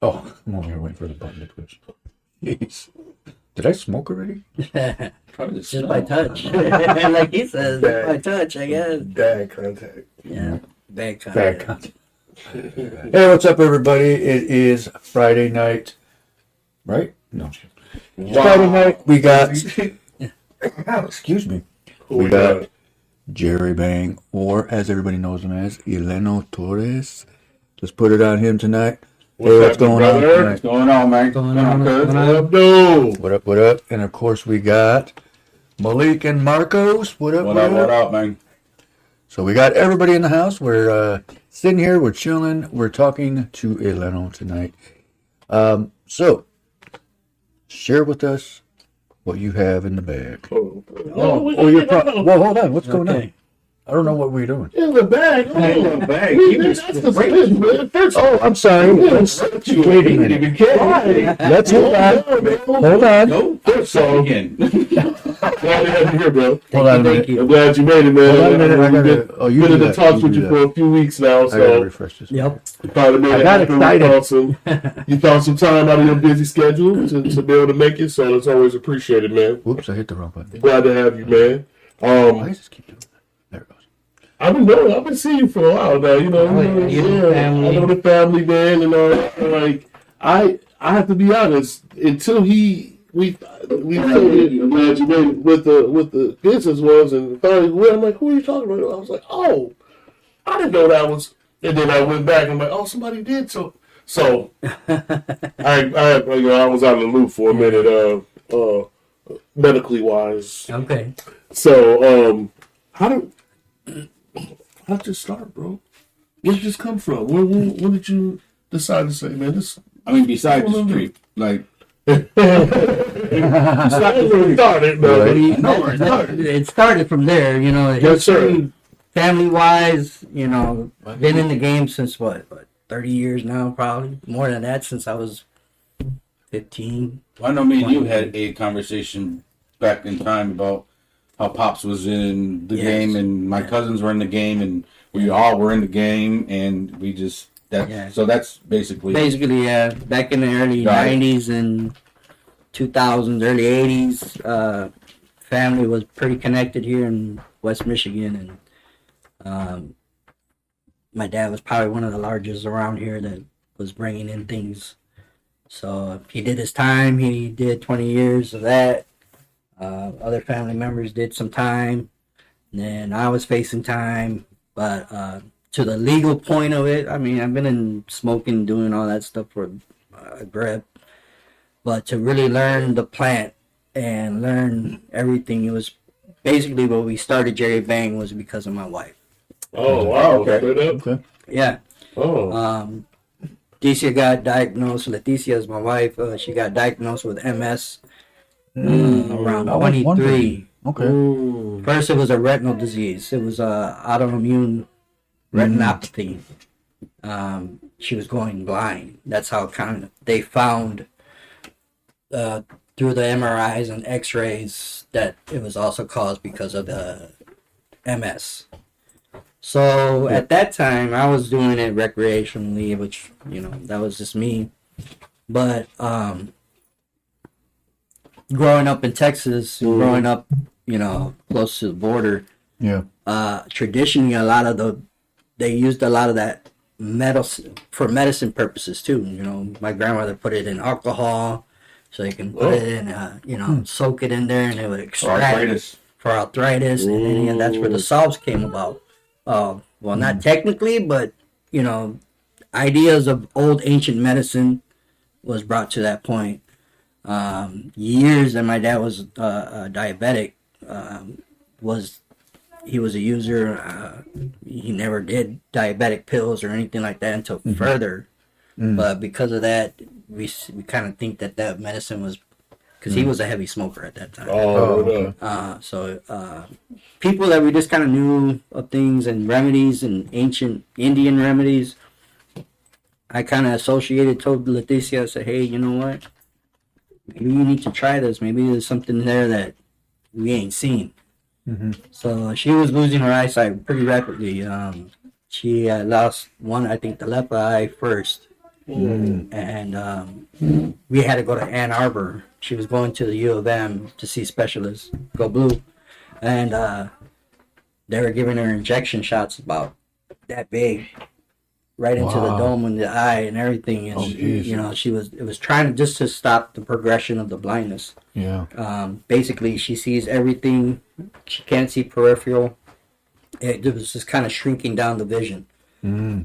Oh, I'm over here waiting for the button to twitch. Jeez. Did I smoke already? Just by touch. Like he says, by touch, I guess. Bad contact. Yeah. Bad contact. Bad contact. Hey, what's up, everybody? It is Friday night. Right? No. Wow. Friday night, we got... excuse me. We got Jerry Bang, or as everybody knows him as, Eleno Torres. Let's put it on him tonight. What's going on? What's going on, man? What up, what up? And of course, we got Malik and Marcos. What up, what up, man? So we got everybody in the house. We're sitting here, we're chilling, we're talking to Eleno tonight. So, share with us what you have in the bag. You're well, hold on. What's going on? I don't know what we're doing. In the bag. In the bag. Oh, I'm sorry. Wait a minute. Let's hold on. No, so again. Glad to have you here, bro. Hold on a minute. I'm glad you made it, man. Hold on a minute. Been in the talks with you for a few weeks now, I gotta so refresh this. Yep. you probably made it happen. You found some time out of your busy schedule to be able to make it, so it's always appreciated, man. Whoops, I hit the wrong button. Glad to have you, man. Why does this keep doing that? There it goes. I've been seeing you for a while now. You know, I know the family, man, and like I have to be honest. Until we I'm glad you made it with the business ones, and finally, I'm like, who are you talking about? I was like, oh, I didn't know that was. And then I went back and I'm like, oh, somebody did. So I was out of the loop for a minute, medically wise. Okay. So how'd this start, bro? Where did this come from? When did you decide to say, man, this? I mean, besides the street, like. It started from there, you know. Yes, sir. Family-wise, you know, been in the game since what 30 years now, probably more than that, since I was 15. Well, I know me and you had a conversation back in time about how Pops was in the game and my cousins were in the game and we all were in the game and we just so that's basically back in the early 90s and 2000s, early 80s, family was pretty connected here in West Michigan, and my dad was probably one of the largest around here that was bringing in things. So he did his time. He did 20 years of that. Other family members did some time. And then I was facing time. But to the legal point of it, I mean, I've been in smoking, doing all that stuff for a grip. But to really learn the plant and learn everything, it was basically what we started Jerry Bang was because of my wife. Oh, wow. Okay. Yeah. Oh. Leticia got diagnosed. Leticia is my wife. She got diagnosed with MS around 23. Okay. Ooh. First, it was a retinal disease. It was autoimmune retinopathy. She was going blind. That's how kind of they found through the MRIs and X-rays that it was also caused because of the MS. So at that time, I was doing it recreationally, which, you know, that was just me. But growing up in Texas, growing up, you know, close to the border, traditionally, they used a lot of that medicine for medicine purposes too. You know, my grandmother put it in alcohol, so you can put it in, you know, soak it in there, and it would extract for arthritis, and that's where the salves came about. Well, not technically, but, you know, ideas of old ancient medicine was brought to that point. Years that my dad was diabetic, he was a user. He never did diabetic pills or anything like that until further. But because of that, we kind of think that medicine was, because he was a heavy smoker at that time. So people that we just kind of knew of things and remedies and ancient Indian remedies, I kind of told Leticia, I said, hey, you know what? Maybe you need to try this. Maybe there's something there that we ain't seen. So she was losing her eyesight pretty rapidly. She lost one, I think the left eye first. and we had to go to Ann Arbor. She was going to the U of M to see specialists, go blue, and they were giving her injection shots about that big, right into the dome in the eye and everything. And you know, it was trying just to stop the progression of the blindness. Yeah. Basically, she sees everything. She can't see peripheral. It was just kind of shrinking down the vision.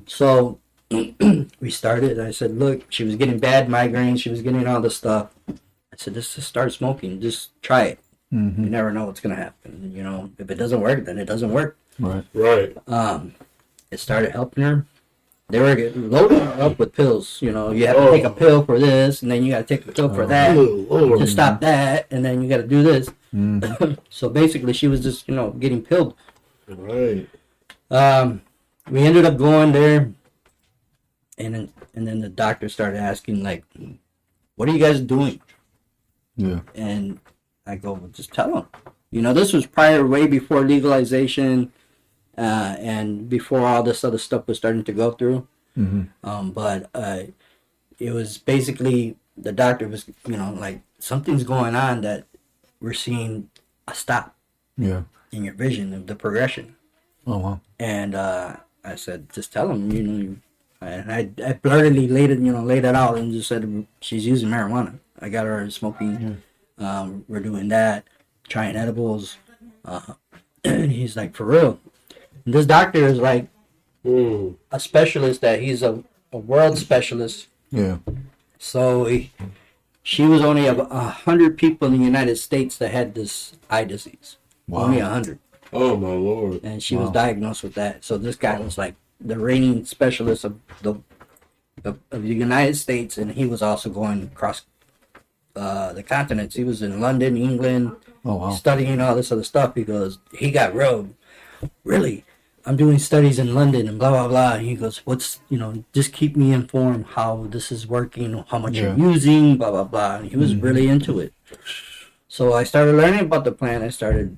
So we started. I said, look, she was getting bad migraines. She was getting all this stuff. I said, just start smoking. Just try it. You never know what's going to happen. You know, if it doesn't work, then it doesn't work. Right. It started helping her. They were loading her up with pills. You know, you have to take a pill for this, and then you got to take a pill for that to stop that, and then you got to do this. So basically, she was just, you know, getting pilled. Right. We ended up going there, and then the doctor started asking, like, what are you guys doing? Yeah. And I go, well, just tell them. You know, this was way before legalization, and before all this other stuff was starting to go through. But it was basically, the doctor was, you know, like, something's going on that we're seeing a stop in your vision of the progression. Oh, wow. And I said, just tell him, you know. And I blurtedly laid it out and just said, she's using marijuana. I got her smoking. We're doing that, trying edibles. And he's like, for real. And this doctor is like a specialist, that he's a world specialist. Yeah. So she was only 100 people in the United States that had this eye disease. Wow. Only 100. Oh my Lord! And she was diagnosed with that. So this guy was like the reigning specialist of the United States, and he was also going across the continents. He was in London, England, studying all this other stuff, because he got really, I'm doing studies in London and blah blah blah. And he goes, just keep me informed how this is working, how much you're using, blah blah blah. And he was really into it. So I started learning about the plant. I started,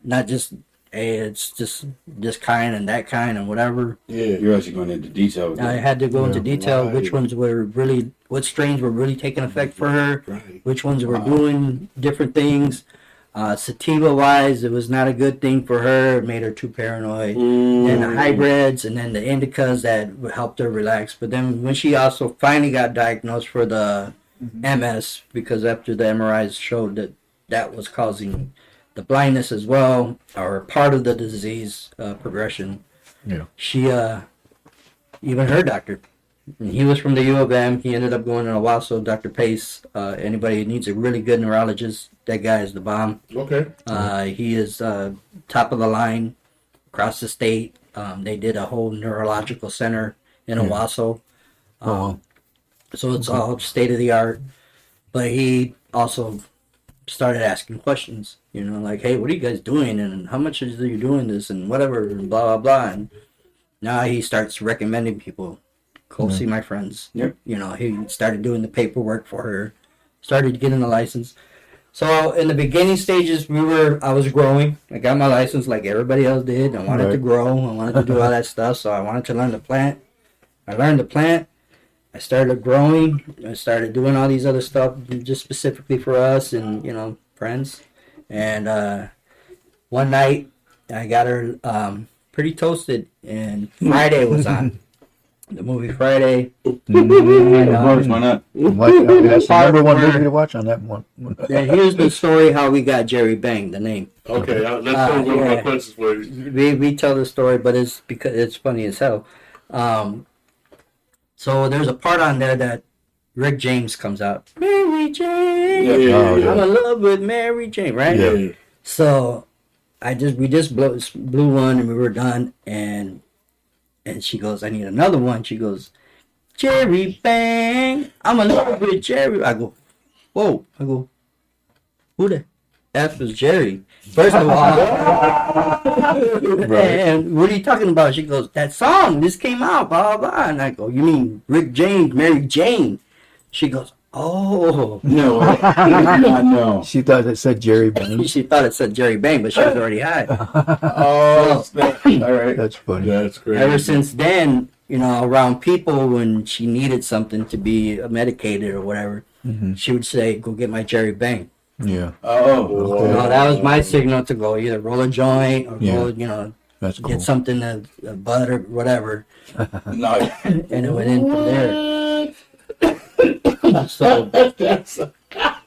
not just, hey, it's just this kind and that kind and whatever. Yeah, You're actually going into detail with I that. had to go into detail which ones were really, what strains were really taking effect for her, which ones were doing different things. Sativa wise, it was not a good thing for her. It made her too paranoid. And the hybrids and then the indicas that helped her relax. But then when she also finally got diagnosed for the MS, because after the MRIs showed that was causing the blindness as well, or part of the disease progression. Yeah. She, even her doctor, he was from the U of M. He ended up going to Owasso, Dr. Pace. Anybody who needs a really good neurologist, that guy is the bomb. Okay. He is top of the line across the state. They did a whole neurological center in Owasso. So it's all state of the art. But he also started asking questions, like, hey, what are you guys doing? And how much are you doing this? And whatever, and blah, blah, blah. And now he starts recommending people. Go see my friends. Yep. He started doing the paperwork for her, started getting the license. So in the beginning stages, I was growing. I got my license like everybody else did. I wanted to grow. I wanted to do all that stuff. So I wanted to learn the plant. I learned the plant. I started growing. I started doing all these other stuff just specifically for us and, friends. And one night I got her pretty toasted, and Friday was on. The movie Friday. Of course, why not? That's the number one movie to watch on that one. And here's the story how we got Jerry Bang, the name. Okay, let's go one of my questions for you. We tell the story, but it's because it's funny as hell. So there's a part on there that Rick James comes out. Mary Jane. I'm in love with Mary Jane, right? Yeah. So we just blew one and we were done, and she goes, I need another one. She goes, Jerry Bang, I'm in love with Jerry. I go, whoa. I go, who the F was Jerry? First of all, and what are you talking about? She goes, that song, this came out, blah, blah, blah. And I go, you mean Rick James, Mary Jane? She goes, oh. No, no. She thought it said Jerry Bang. She thought it said Jerry Bang, but she was already high. Oh, all right. That's funny. That's great. Ever since then, around people when she needed something to be medicated or whatever, she would say, "Go get my Jerry Bang." Yeah. Oh, that was my signal to go either roll a joint or go, That's cool. get something to bud or whatever, No, and it went in from there. So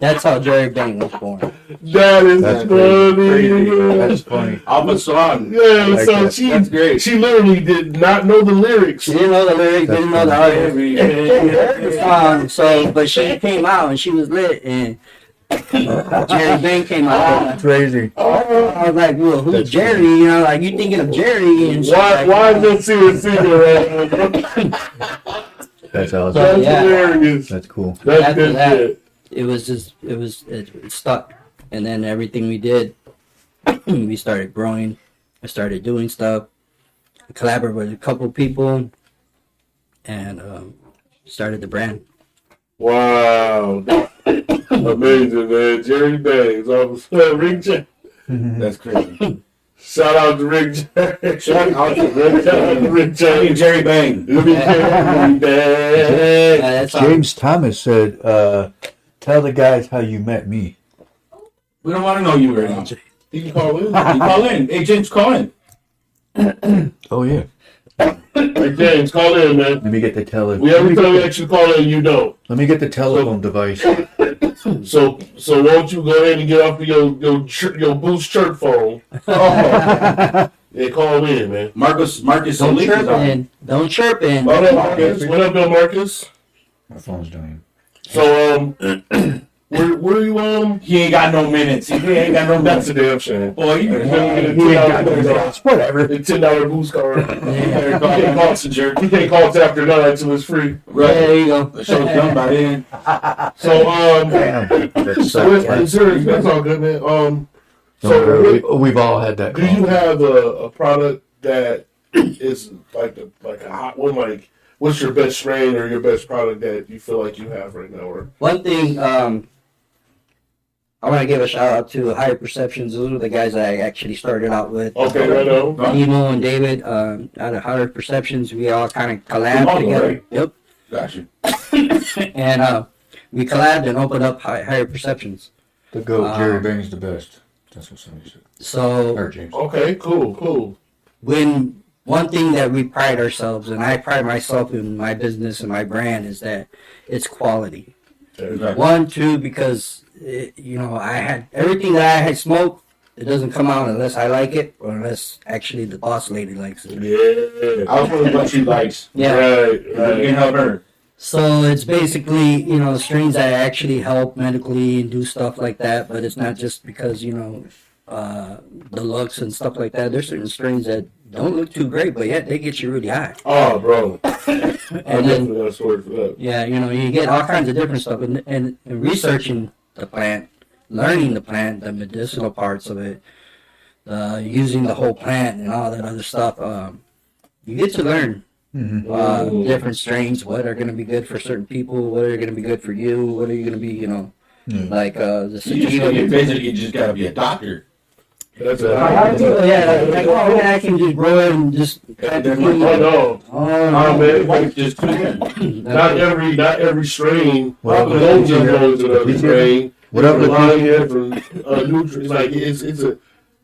that's how Jerry Bang was born. That is That's funny. That's funny. Alpha Swan. Yeah, Like so that. she That's great. she literally did not know the lyrics. She didn't know the lyrics, That's didn't know the artist. But she came out and she was lit, and Jerry Bang came out. Crazy. I was like, well, who's That's Jerry? You thinking of Jerry? And she's Why like, is that singer right? That's awesome. That's Yeah. hilarious. That's cool. That's After good that, shit. it stuck, and then everything we did, we started growing. I started doing stuff. I collaborated with a couple of people, and started the brand. Wow. Amazing, man. Jerry Bangs. Rick James. That's crazy. Shout out to Rick James. Shout out to Rick James. Jerry Bang. Jerry Bang. That's all. James Thomas said, "Tell the guys how you met me." We don't want to know you right now. You can call in. You call in. Hey, James, call in. Oh yeah. Hey, James, call in, man. Let me get the Every time we actually call in, you don't. Let me get the telephone device. So won't you go ahead and get off your Boost chirp phone and call in, man. Marcus Don't Solis chirp is on. in. Don't chirp in. What up, Marcus? What up, though, Marcus? My phone's dying. So where you He ain't got no minutes. He ain't got no That's minutes. a damn shame. Boy, you He can Whatever. The $10 boost card. better call the messenger. He can't call till after 9 until it's free. Right. There you go. The show's done by then. So Damn. That's so that's all good, man. So we've all had that. do you have a product that is like a hot one? Like, what's your best strain or your best product that you feel like you have right now? Or One thing, I want to give a shout out to Higher Perceptions. Those were the guys I actually started out with. okay, right now. Nemo and David, out of Higher Perceptions, we all kind of collabed Tomorrow, together. right? Yep. Got you. And we collabed and opened up Higher Perceptions. The goat, Jerry Bang's the best. That's what somebody said. So Or James. Okay, cool. when one thing that we pride ourselves, and I pride myself in my business and my brand, is that it's quality. Right. One, two, because I had everything that I had smoked. It doesn't come out unless I like it, or unless actually the boss lady likes it. Yeah. I was wondering what she likes. Yeah. Right. You can help her. So it's basically, strains that actually help medically and do stuff like that, but it's not just because, the looks and stuff like that. There's certain strains that don't look too great, but yet they get you really high. Oh, bro. I And then, definitely got a story for that. yeah, you get all kinds of different stuff. And researching the plant, learning the plant, the medicinal parts of it, using the whole plant and all that other stuff, you get to learn. Different strains, what are going to be good for certain people, what are going to be good for you, what are you going to be, like the sativa. You basically just gotta be a doctor. That's A lot of people, yeah, like, oh, man, I can just grow it and just. Oh no. Oh, man. Wife just put it in. Not every strain. Well, Goes into another strain. What up, There's a lot of Leticia? different nutrients. Like it's a.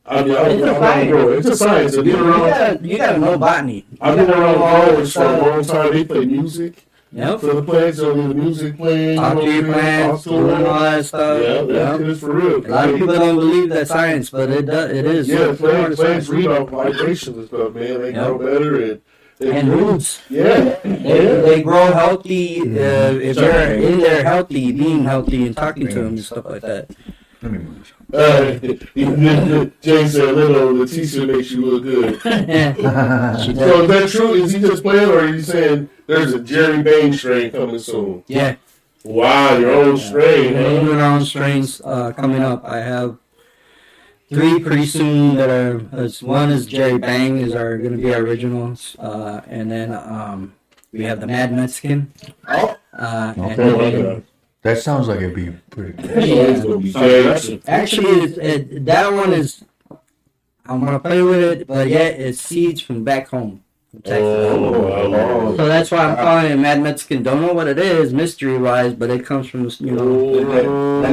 I mean, It's a science. it's a science. I've been around. you gotta know botany. I've been around growers for a long time. They play music Yep. for the plants. So the music playing. Talk to your plants, doing all that stuff. Yeah, that is for real. A lot of people don't believe that science, but it is. Yeah, It's part of plants science. read off vibrations and stuff, man. They grow better and And roots. Yeah. They grow healthy if you're in there healthy, being healthy, and talking to them and stuff like that. Let me move. James said, "Little, the t-shirt makes you look good." She So does. is that true? Is he just playing, or are you saying there's a Jerry Bang strain coming soon? Yeah. Wow, your own strain. We're Huh? doing our own strains coming up. I have 3 pretty soon that are. One is Jerry Bang is going to be our originals, and then we have the Mad Mexican. Oh, And Okay. then, That sounds like it'd be pretty good. so it's gonna be James. actually, that one is. I'm gonna play with it, but yeah, it's seeds from back home. Texas. Oh, So that's why I'm calling it Mad Mexican. Don't know what it is, mystery wise, but it comes from the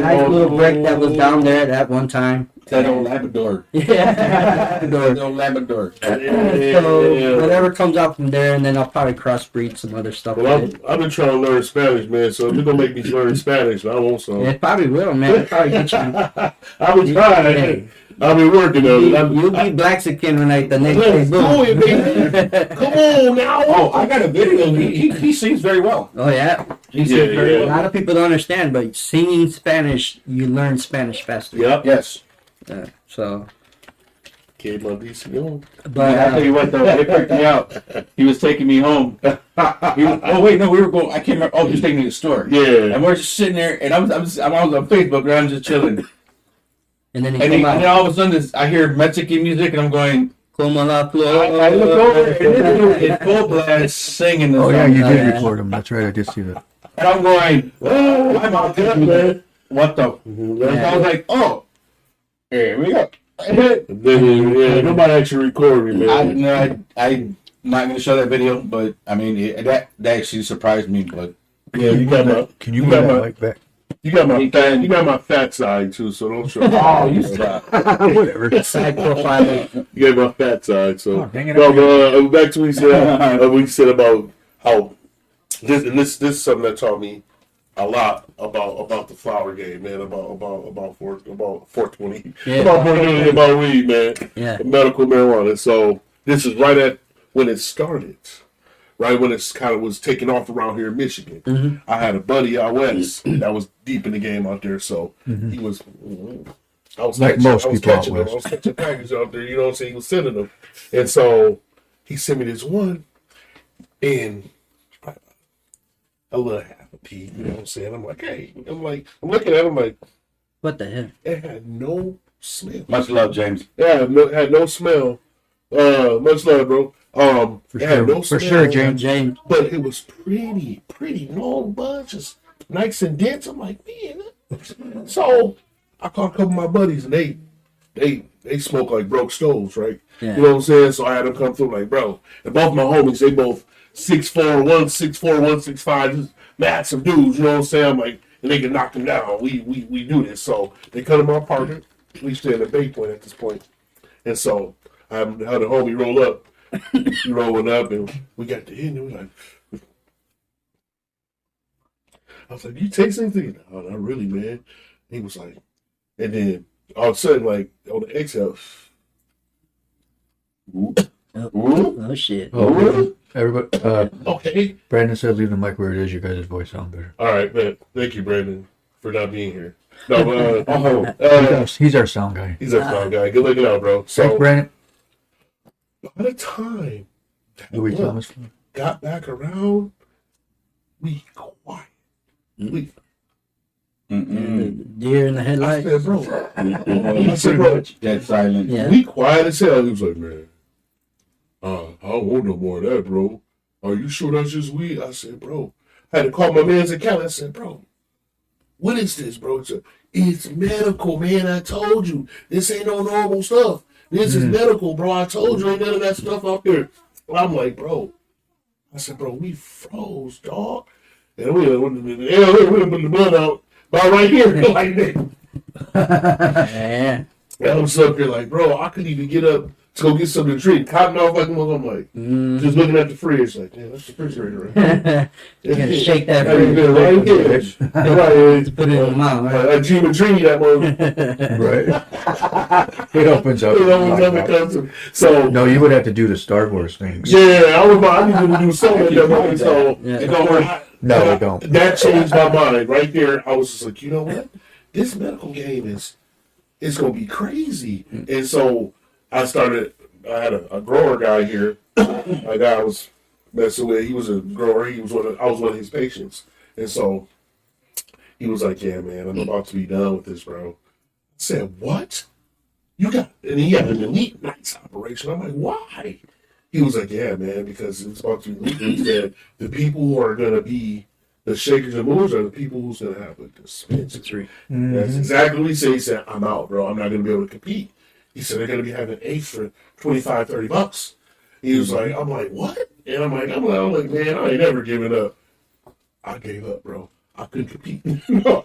nice little break that was down there at one time. That old Labrador. Yeah. That old Labrador. So whatever comes out from there, and then I'll probably crossbreed some other stuff. Well, I've been trying to learn Spanish, man. So if you're gonna make me learn Spanish, I want some. It probably will, man. It probably get you. I've been trying. I've been working on it. You'll be Blaxican tonight. The next day, Let's do it, baby. Come on now. Oh, I got a video. He sings very well. Oh yeah. He sings Yeah, very yeah. A well. lot of people don't understand, but singing Spanish, you learn Spanish faster. Yep. Yes. So, Que maldición. but I'll tell you what though, it freaked me out. He was taking me home. Oh wait, no, we were going. I can't remember. Oh, he was taking me to the store. Yeah. And we're just sitting there, and I'm on Facebook, and I'm just chilling. and then he And come then out. all of a sudden, I hear Mexican music, and I'm going. Como la flor. I look over, and this dude is full blast singing. Oh This yeah, song. you did yeah. record him. That's right. I did see that. And I'm going. Oh, I'm out there, man. What the? Yeah. I was like, oh, here we go. Yeah, nobody actually recorded me, man. I'm not gonna show that video, but I mean that actually surprised me. But Yeah, you got my. Can you You move got that my. mic back? You got my. He can. You got my fat side too, so don't show. oh, you stop. Whatever. Side profile. You got my fat side, so. Oh, dang it. No, but back to what we said about how this is something that taught me a lot about the flower game, man. About 420, Yeah. about 420, about weed, man. Yeah. Medical marijuana. So this is right at when it started, right when it's kind of was taking off around here in Michigan. Mm-hmm. I had a buddy out west that was deep in the game out there, so he was. I was Like catching, most I was people out catching them. west. I was catching packages out there. You know what I'm saying? He was sending them, and so he sent me this one, and a little half a pea. You know what I'm saying? I'm like, hey, I'm looking at him like, What the hell? it had no smell. Much love, James. Yeah, had no smell. Much love, bro. For it had sure. no For smell, sure, James. James. but it was pretty long bunches, nice and dense. I'm like, man. So I called a couple of my buddies, and they smoke like broke stoves, right? Yeah. You know what I'm saying? So I had them come through like, bro. And both my homies, they both 6'4", 164, 165, just massive dudes. You know what I'm saying? I'm like, and they can knock them down. We do this. So they cut in my apartment. We stay in the Bay Point at this point, and so I had a homie roll up. He rolling up, and we got the hit, and we like. I was like, "You taste anything?" No, not really, man. He was like, and then all of a sudden, like on the exhale, Oh shit. Oh, everybody. okay, Brandon said leave the mic where it is. You guys' voice sound better. all right, man. Thank you, Brandon, for not being here. No, He's our sound guy. he's a fun guy. Good looking out, bro. Thanks, So Brandon. by the time that Louis look Thomas. got back around, we quiet. We Deer in the I headlights. said, bro. I said, bro. Dead silent. Yeah. We quiet as hell. He was like, man, I don't want no more of that, bro. Are you sure that's just weed? I said, bro. I had to call my man's account. I said, bro, what is this, bro? It's medical, man. I told you. This ain't no normal stuff. This is medical, bro. I told you ain't none of that stuff out there. I'm like, bro. I said, bro, we froze, dog. And we put the blood out by right here like that. Yeah. And I was up there like, bro, I couldn't even get up to go get something to drink. Cotton off like a mother. I'm like, just looking at the fridge, like, man, that's the refrigerator right You gotta shake that Hey, fridge. man, right here. Right, Put it in the mouth, right? a dream of dream that one. Right. It opens up. You know, when something comes to- So No, you would have to do the Star Wars thing. yeah, I need to do something at that moment. So Yeah. it don't work. No, we don't. That changed my mind right there. I was just like, you know what? This medical game it's gonna be crazy. And so I had a grower guy here. A guy I was messing with. He was a grower. I was one of his patients. And so he was like, yeah, man, I'm about to be done with this, bro. I said, what? And he had an elite nights operation. I'm like, why? He was like, yeah, man, because it's about to be legal. He said, the people who are going to be the shakers and movers are the people who's going to have a dispensary. That's exactly what he said. He said, I'm out, bro. I'm not going to be able to compete. He said, they're going to be having eights for $25, $30. He was like, I'm like, what? And I'm like, man, I ain't never giving up. I gave up, bro. I couldn't compete. No.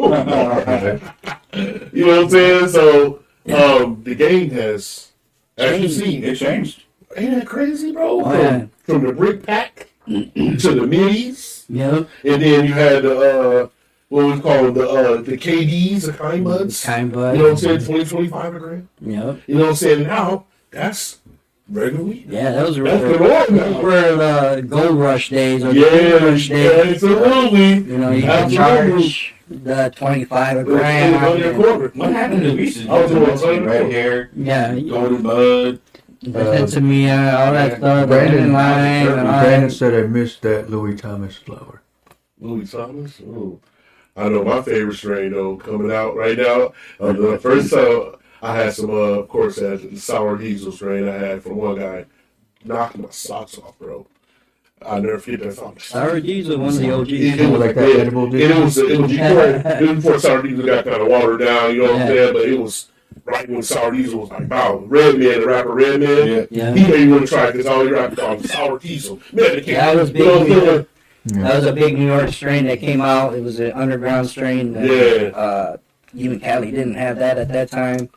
You know what I'm saying? So the game has, as you see, It changed. Ain't that crazy, bro? Oh, From the brick pack to the minis, Yep. and then you had what we call the KDs, the kind buds. Kind You know what I'm bud. saying? 20-25 a gram. Yep. You know what I'm saying? Now that's regular weed. Yeah, those were That's the norm now. the gold rush days or the Yeah, gold rush days. absolutely. You know, you can Absolutely. charge the 25 a On gram. your quarter. What happened to Reese's? I was doing Red hair, Yeah, golden bud. to me, all that stuff. Brandon, Line and all Brandon that. said I missed that Louis Thomas flower. Louis Thomas. Oh, I know my favorite strain though coming out right now. The first I had some, of course, the sour diesel strain I had from one guy. Knocked my socks off, bro. I never forget that song. Sour Diesel, one of the OGs. It was Like that edible it diesel? was before sour diesel got kind of watered down. You know what I'm Yeah. saying? But it was right when sour diesel was like, wow, Redman, the rapper Redman. Yeah. Yeah. He made me want to try it because all he rapped called Sour Diesel. Man, the That was big. You know what I'm saying? That was a big New York strain that came out. It was an underground strain. That, Yeah. Even Cali didn't have that at that time.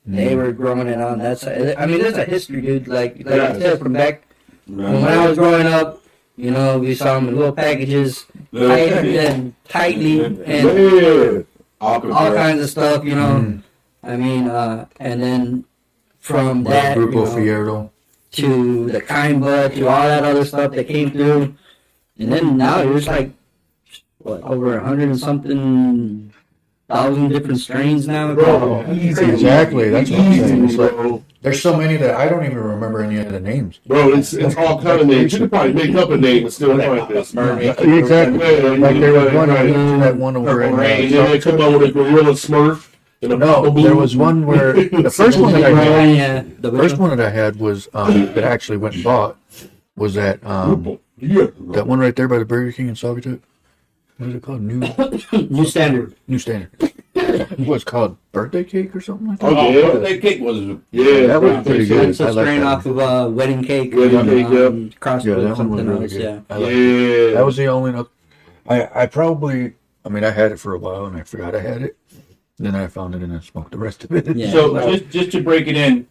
They were growing it on. That's a history, dude. Like I said, from back when I was growing up, you know, we saw them in little packages, tight and tightly, and Yeah. all kinds of stuff. You know, I mean, and then from that, you Grupo know, Fierro. to the kind bud, to all that other stuff that came through, and then now there's like what, over 100 and something thousand different strains now. Bro, easy. Exactly, that's what I'm saying. It's Easy, like, bro. there's so many that I don't even remember any of the names. Bro, it's all kind of names. You could probably make up a name and still find this. Exactly. Like there was one, that one over in And then they come out with a gorilla Smurf and a Papa No, Blue. there was one where the first one that I had, Yeah, the first one that I had was that I actually went and bought was that Yeah. that one right there by the Burger King in Saugatuck. What is it called? New standard. New Standard. What's called birthday cake or something like that? Oh, yeah. That cake was. Yeah, That was pretty good. It's a I like strain that off of wedding cake. Wedding cake, Crossed Yeah, with that one was something really else. good. Yeah. I like Yeah. That was the only. I probably. I mean, I had it for a while and I forgot I had it. Then I found it and I smoked the rest of it. Yeah. So just to break it in,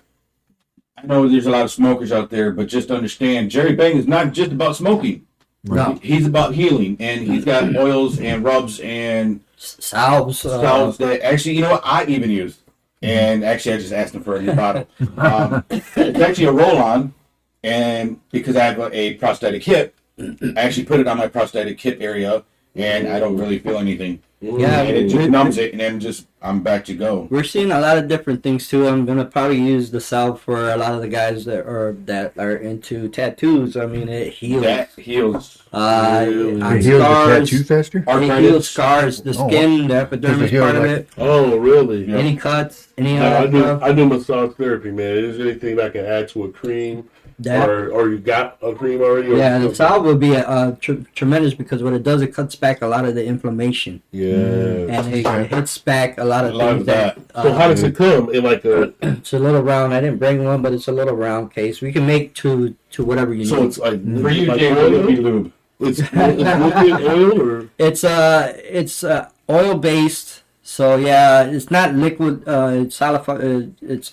I know there's a lot of smokers out there, but just understand, Jerry Bang is not just about smoking. No. He's about healing, and he's got oils and rubs and Salves. salves that actually, you know what, I even use. And actually, I just asked him for a new bottle. It's actually a roll-on, and because I have a prosthetic hip, I actually put it on my prosthetic hip area, and I don't really feel anything. Yeah, And it just numbs it, and then I'm back to go. we're seeing a lot of different things too. I'm gonna probably use the salve for a lot of the guys that are into tattoos. I mean, it heals. That heals. Really? On It heals the scars. tattoo faster? It Arthritis. heals scars, the skin, the epidermis heal part of like- it. Oh, really? Yeah. Any cuts, any of I that do. stuff. I do massage therapy, man. Is there anything I can add to a cream, That or you got a cream already? Or yeah, the salve would be tremendous because what it does, it cuts back a lot of the inflammation, Yeah. and it hits back a lot of A lot things of that. So how does it come in like a? It's a little round. I didn't bring one, but it's a little round case. We can make to whatever you So need. it's like For you, like Jay, oil? would be lube. It's liquid oil or It's oil based. So yeah, it's not liquid. It's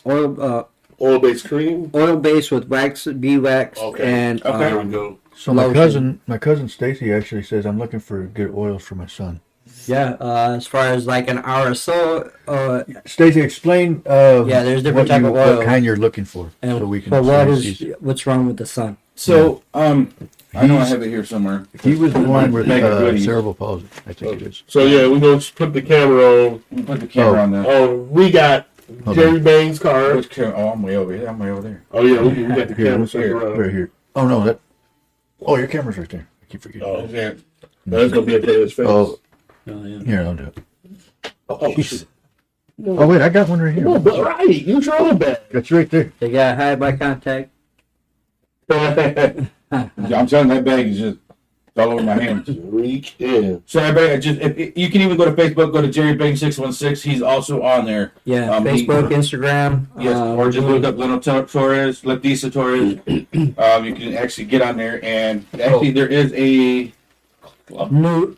oil based cream. oil based with wax, beeswax, Okay. and There we go. So my Lotion. cousin Stacy actually says I'm looking for good oils for my son. yeah. As far as like an hour or so, Stacy, explain. Yeah, there's different type of oil. What kind you're looking for, and so we can. for what see. what's wrong with the sun? So, I know I have it here somewhere. He was born with Bag of goodies. cerebral palsy. I think it is. So yeah, we're gonna put the camera on. Put the camera on there. We got Hold Jerry Bang's card. Which camera? Oh, I'm way over here. I'm way over there. Oh yeah, we got the Here, camera set here, around. Right here. Oh no, that. Oh, your camera's right there. I keep forgetting. Oh, Yeah. that's gonna be at his face. Oh, Oh, yeah. here, I'll do it. Oh, Jeez. Oh wait, I got one right here. Oh, but right, you your own bag. That's right there. They got high by contact. I'm telling you, that bag is just all over my hands. Weekend. So everybody, if you can even go to Facebook, go to Jerry Bang 616. He's also on there. Yeah, he- Facebook, Instagram. Yes, or just look up Letisa Torres. You can actually get on there, and actually there is a club. New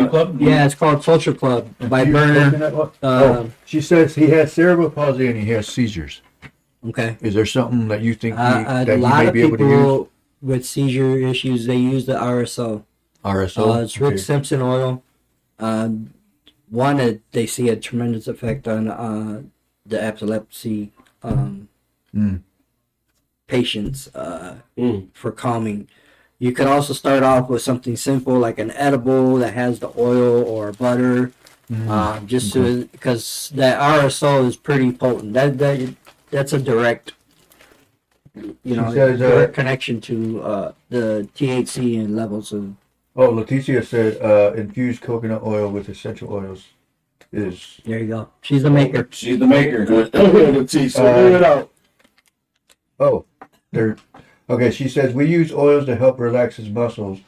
club? Yeah, it's called Social Club by You Burner. looking at what? She says he has cerebral palsy and he has seizures. Okay. Is there something that you think A that he lot may of be able to use? people with seizure issues, they use the RSO. RSO. It's Rick Okay. Simpson oil. One, they see a tremendous effect on the epilepsy patients for calming. You can also start off with something simple like an edible that has the oil or butter, because that RSO is pretty potent. That's a direct, direct connection to the THC and levels of. Oh, Leticia said infused coconut oil with essential oils is. There you go. She's the maker. She's the maker. Okay, Leticia, figure it out. Oh, there. Okay, she says we use oils to help relax his muscles.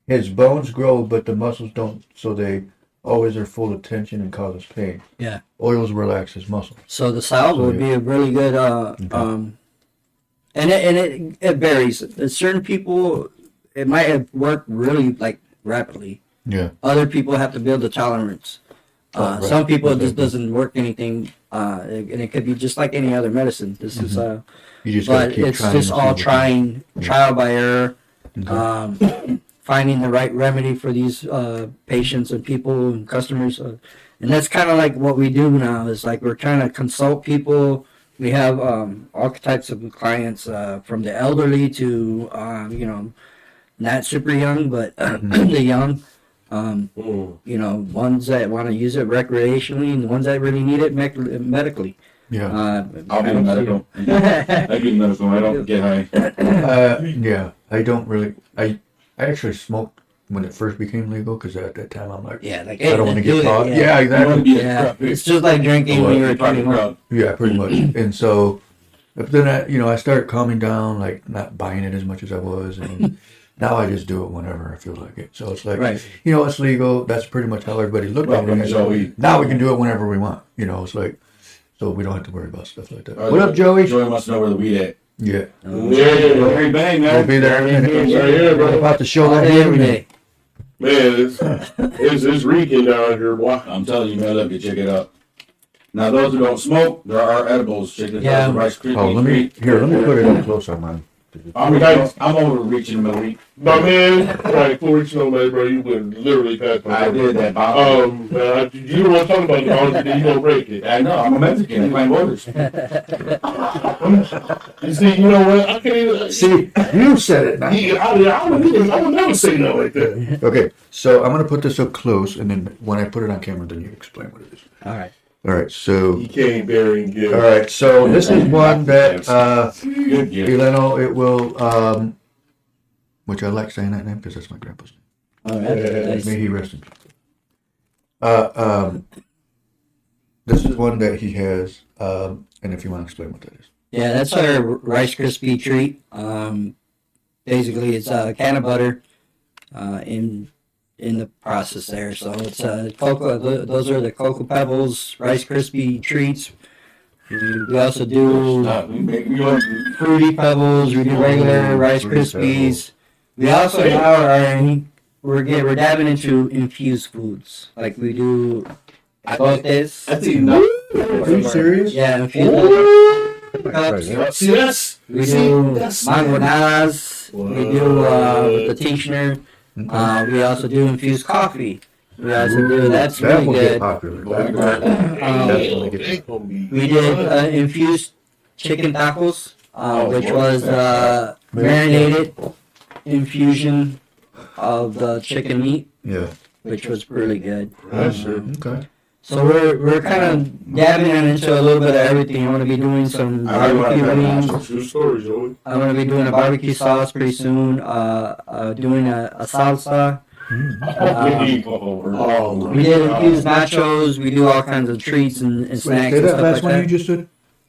His bones grow, but the muscles don't, so they always are full of tension and causes pain. Yeah. Oils relax his muscles. So the salve would be a really good. And it varies. Certain people, it might have worked really like rapidly. Yeah. Other people have to build a tolerance. Right. Some people it just doesn't work anything, and it could be just like any other medicine. This is You just gotta but keep it's trying just and see all what trial by error, finding the right remedy for these patients and people and customers, and that's kind of like what we do now. Is like we're trying to consult people. We have all types of clients, from the elderly to not super young, but the young. Ones that want to use it recreationally and the ones that really need it medically. Yeah. I'll be medical. I do medical. I don't get high. Yeah. I don't really. I actually smoked when it first became legal because at that time I'm like, Yeah, like I don't want to get caught. Yeah, You want to exactly. be a Yeah, crap. it's just like drinking when you were 21. Yeah, pretty much. And so, but then I started calming down, like not buying it as much as I was, and now I just do it whenever I feel like it. So it's like, Right. It's legal. That's pretty much how everybody looked at Welcome, it. Joey. Now we can do it whenever we want. It's like, so we don't have to worry about stuff like that. What up, Joey? Joey wants to know where the weed at. Yeah, Harry Bang, man. we'll be there in a minute. Right here, We're bro. about to show All that day, here. every day. Man, it's reeking down here, boy. I'm telling you, man, look, you check it out. Now, those who don't smoke, there are edibles. Check this Yeah. out. The Rice Krispies Oh, let me put it up close on mine. I'm overreaching the week. My man, right, for you know, man, bro, you went literally past my I did that, Bob. You don't want to talk about the boundaries, then you don't break it. I know, I'm a Mexican. I claim borders. You see, you know what? I can't even. See, you said it. Not me. I would never say no like that. Okay, so I'm gonna put this up close, and then when I put it on camera, then you explain what it is. All right. All right, so. You can't bury and give. All right, so this is one that Good gift. Eleno, it will, which I like saying that name because that's my grandpa's name. All right. Nice. May he rest in peace. This is one that he has, and if you want to explain what that is. Yeah, that's our Rice Krispie treat. Basically, it's a can of butter in the process there. So it's cocoa. Those are the Cocoa Pebbles Rice Krispie treats. We also do Fruity Pebbles. We do regular Rice Krispies. We also now we're dabbing into infused foods. Like we do elotes. That's enough. Are you serious? Yeah, infused cups. See, that's. We see, do that's. mangonadas. We do the tincture. We also do infused coffee. We also do that's That really will get good. popular. They Definitely. gonna be. We did infused chicken tacos, which was marinated infusion of the chicken meat, Yeah. which was really good. Okay. So we're kind of dabbing into a little bit of everything. I'm gonna be doing some barbecue wings. True story, Joey. I'm gonna be doing a barbecue sauce pretty soon. Doing a salsa. We did infused nachos. We do all kinds of treats and snacks Say and that stuff last like one you that. just did?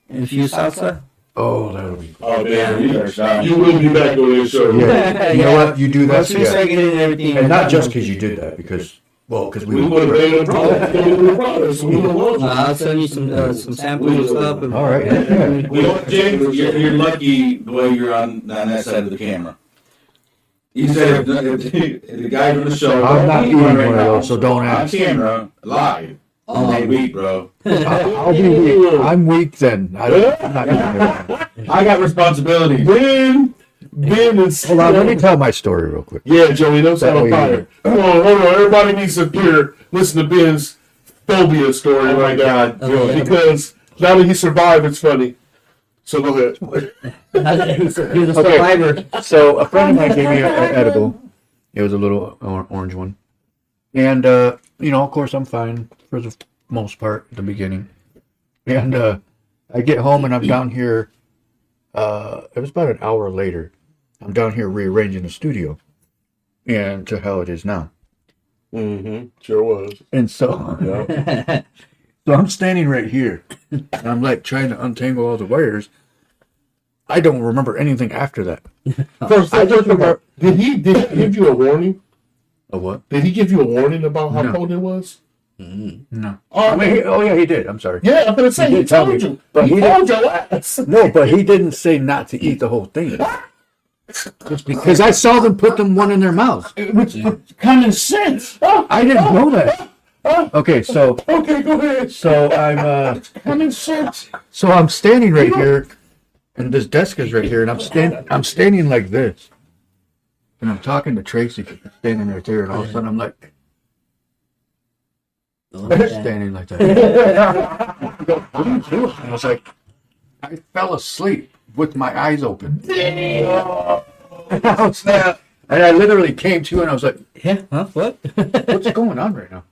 Infused salsa. Oh, that'll be. Oh man, Yeah. you will be back on this show. Yeah. You know what? You do that. Once we start getting everything, And not just because you did that, because because We want to pay them products. We don't want I'll send you some samples and stuff. All right. Yeah. You know what, James? You're lucky the way you're on that side of the camera. You said if the guy doing the show. I'm not he's eating on one of those, so don't on ask. camera, live. All week, bro. I'll be weak. I'm weak then. I'm not gonna do it. I got responsibilities. Ben is. Hold on, let me tell my story real quick. Yeah, Joey, don't sound on That way fire. Hold on. Everybody needs to hear, listen to Ben's phobia story right now. Okay. Because now that he survived, it's funny. So go ahead. He's a survivor. So a friend of mine gave me an edible. It was a little orange one. And, of course I'm fine for the most part at the beginning. And I get home and I'm down here. It was about an hour later. I'm down here rearranging the studio. And to how it is now. Mm-hmm. Sure was. And so, so I'm standing right here. And I'm like trying to untangle all the wires. I don't remember anything after that. First, I just remember, did he give you a warning? A what? Did he give you a warning about how No. cold it was? No. Oh, I mean, he did. I'm sorry. yeah, I'm gonna say he did tell told me, you. but He he told your ass. No, but he didn't say not to eat the whole thing. Because I saw them put them one in their mouths. Which common sense. I didn't know that. Okay, so Okay, go ahead. so I'm Common sense. so I'm standing right here, and this desk is right here, and I'm standing like this, and I'm talking to Tracy, standing right there, and all of a sudden I'm like standing like that. What are you doing? And I was like, I fell asleep with my eyes open. And I was like, and I literally came to, and I was like, Yeah, huh? What? what's going on right now?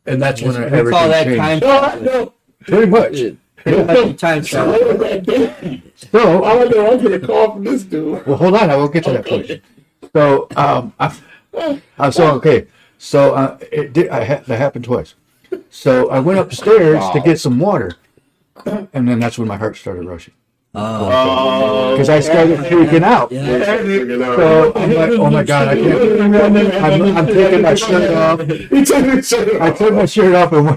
And that's when We call everything that changed. time. Pretty much. Time travel. So, I don't know. I'm gonna call from this dude. well, hold on. I will get to that point. So, okay. So, that happened twice. So I went upstairs to get some water, and then that's when my heart started rushing because I started freaking out. Yeah. So I'm like, oh my god, I can't. I'm taking my shirt off. I took my shirt off and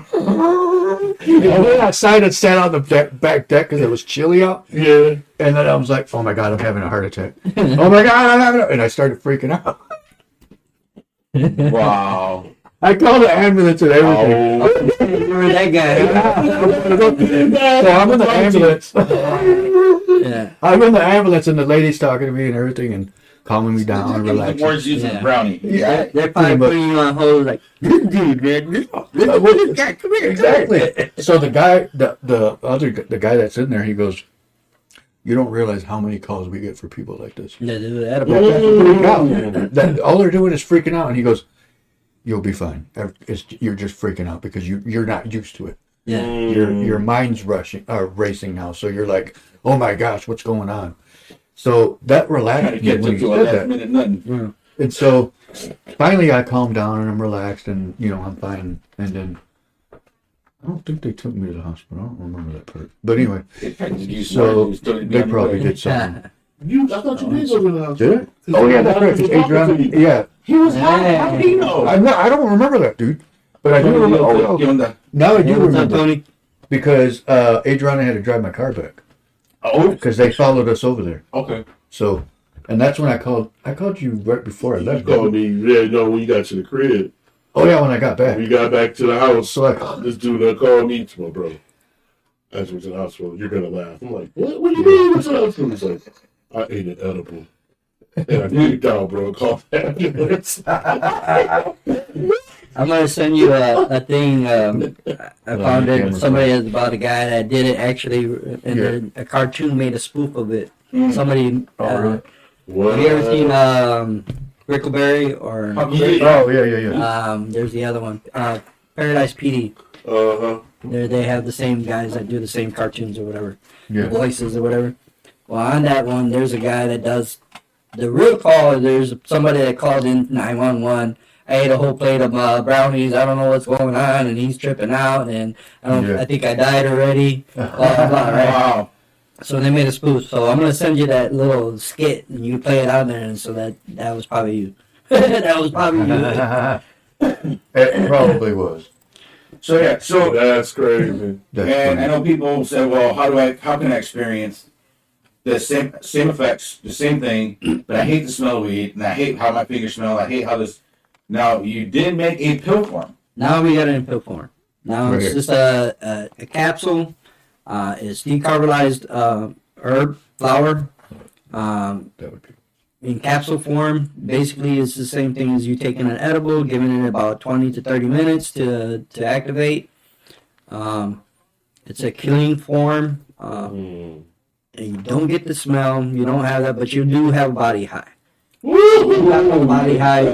I went outside and sat on the back deck because it was chilly out. Yeah. And then I was like, oh my god, I'm having a heart attack. Oh my god, I'm having and I started freaking out. Wow. I called the ambulance and everything. You were that guy. So I'm in the ambulance. Yeah. I'm in the ambulance and the lady's talking to me and everything and calming me down and relaxing. Words using Yeah. brownie. Yeah, They're probably pretty putting you on hold like, dude, man. This guy, come here. Exactly. So the guy, the guy that's in there, he goes, "You don't realize how many calls we get for people like this. Yeah, they do that. Freak out. All they're doing is freaking out." And he goes, "You'll be fine. You're just freaking out because you're not used to it. Yeah. Your mind's racing now. So you're like, oh my gosh, what's going on?" So that relaxed me Get when he to a said last that. minute nothing. And so finally I calmed down and I'm relaxed and I'm fine. And then I don't think they took me to the hospital. I don't remember that part. But anyway, so they probably did something. I thought you did go to the house. Did it? Oh yeah, that's right. 'Cause Adriana, yeah. He was hot. Yeah. How did he know? I don't remember that, dude. But I do remember. Now I do Hey, what's up, remember Tony? because Adriana had to drive my car back Oh, because they followed us over there. okay. So, and that's when I called. I called you right before I You left. called me. Yeah, no, when you got to the crib. Oh yeah, when I got back. When you got back to the house, So I called. this dude called me, well, bro. I just went to the hospital. You're gonna laugh. I'm like, what do you mean? What's the hospital? He's like, I ate an edible. And I freaked out, bro. Called the ambulance. I'm gonna send you a thing. I found it. Somebody is about a guy that did it actually, and a cartoon made a spoof of it. Somebody. really? What? Have you ever seen Brickleberry or? Oh yeah. There's the other one. Paradise PD. Uh-huh. They have the same guys that do the same cartoons or whatever, Yeah. voices or whatever. Well, on that one, there's a guy that does the real call. There's somebody that called in 911. I ate a whole plate of brownies. I don't know what's going on, and he's tripping out, and I think I died already. Blah blah blah. Right? Wow. So they made a spoof. So I'm gonna send you that little skit, and you play it out there. And so that was probably you. That was probably you. It probably was. So yeah, so That's crazy. That's and I funny. know people say, well, how can I experience the same effects, the same thing, but I hate the smell of weed, and I hate how my fingers smell. I hate how this. Now you did make a pill form. Now we got it in pill form. Now Right it's here. just a capsule. It's decarbolized herb flower. That would be. In capsule form, basically it's the same thing as you taking an edible, giving it about 20 to 30 minutes to activate. It's a clean form. And you don't get the smell. You don't have that, but you do have body high. You have a body high.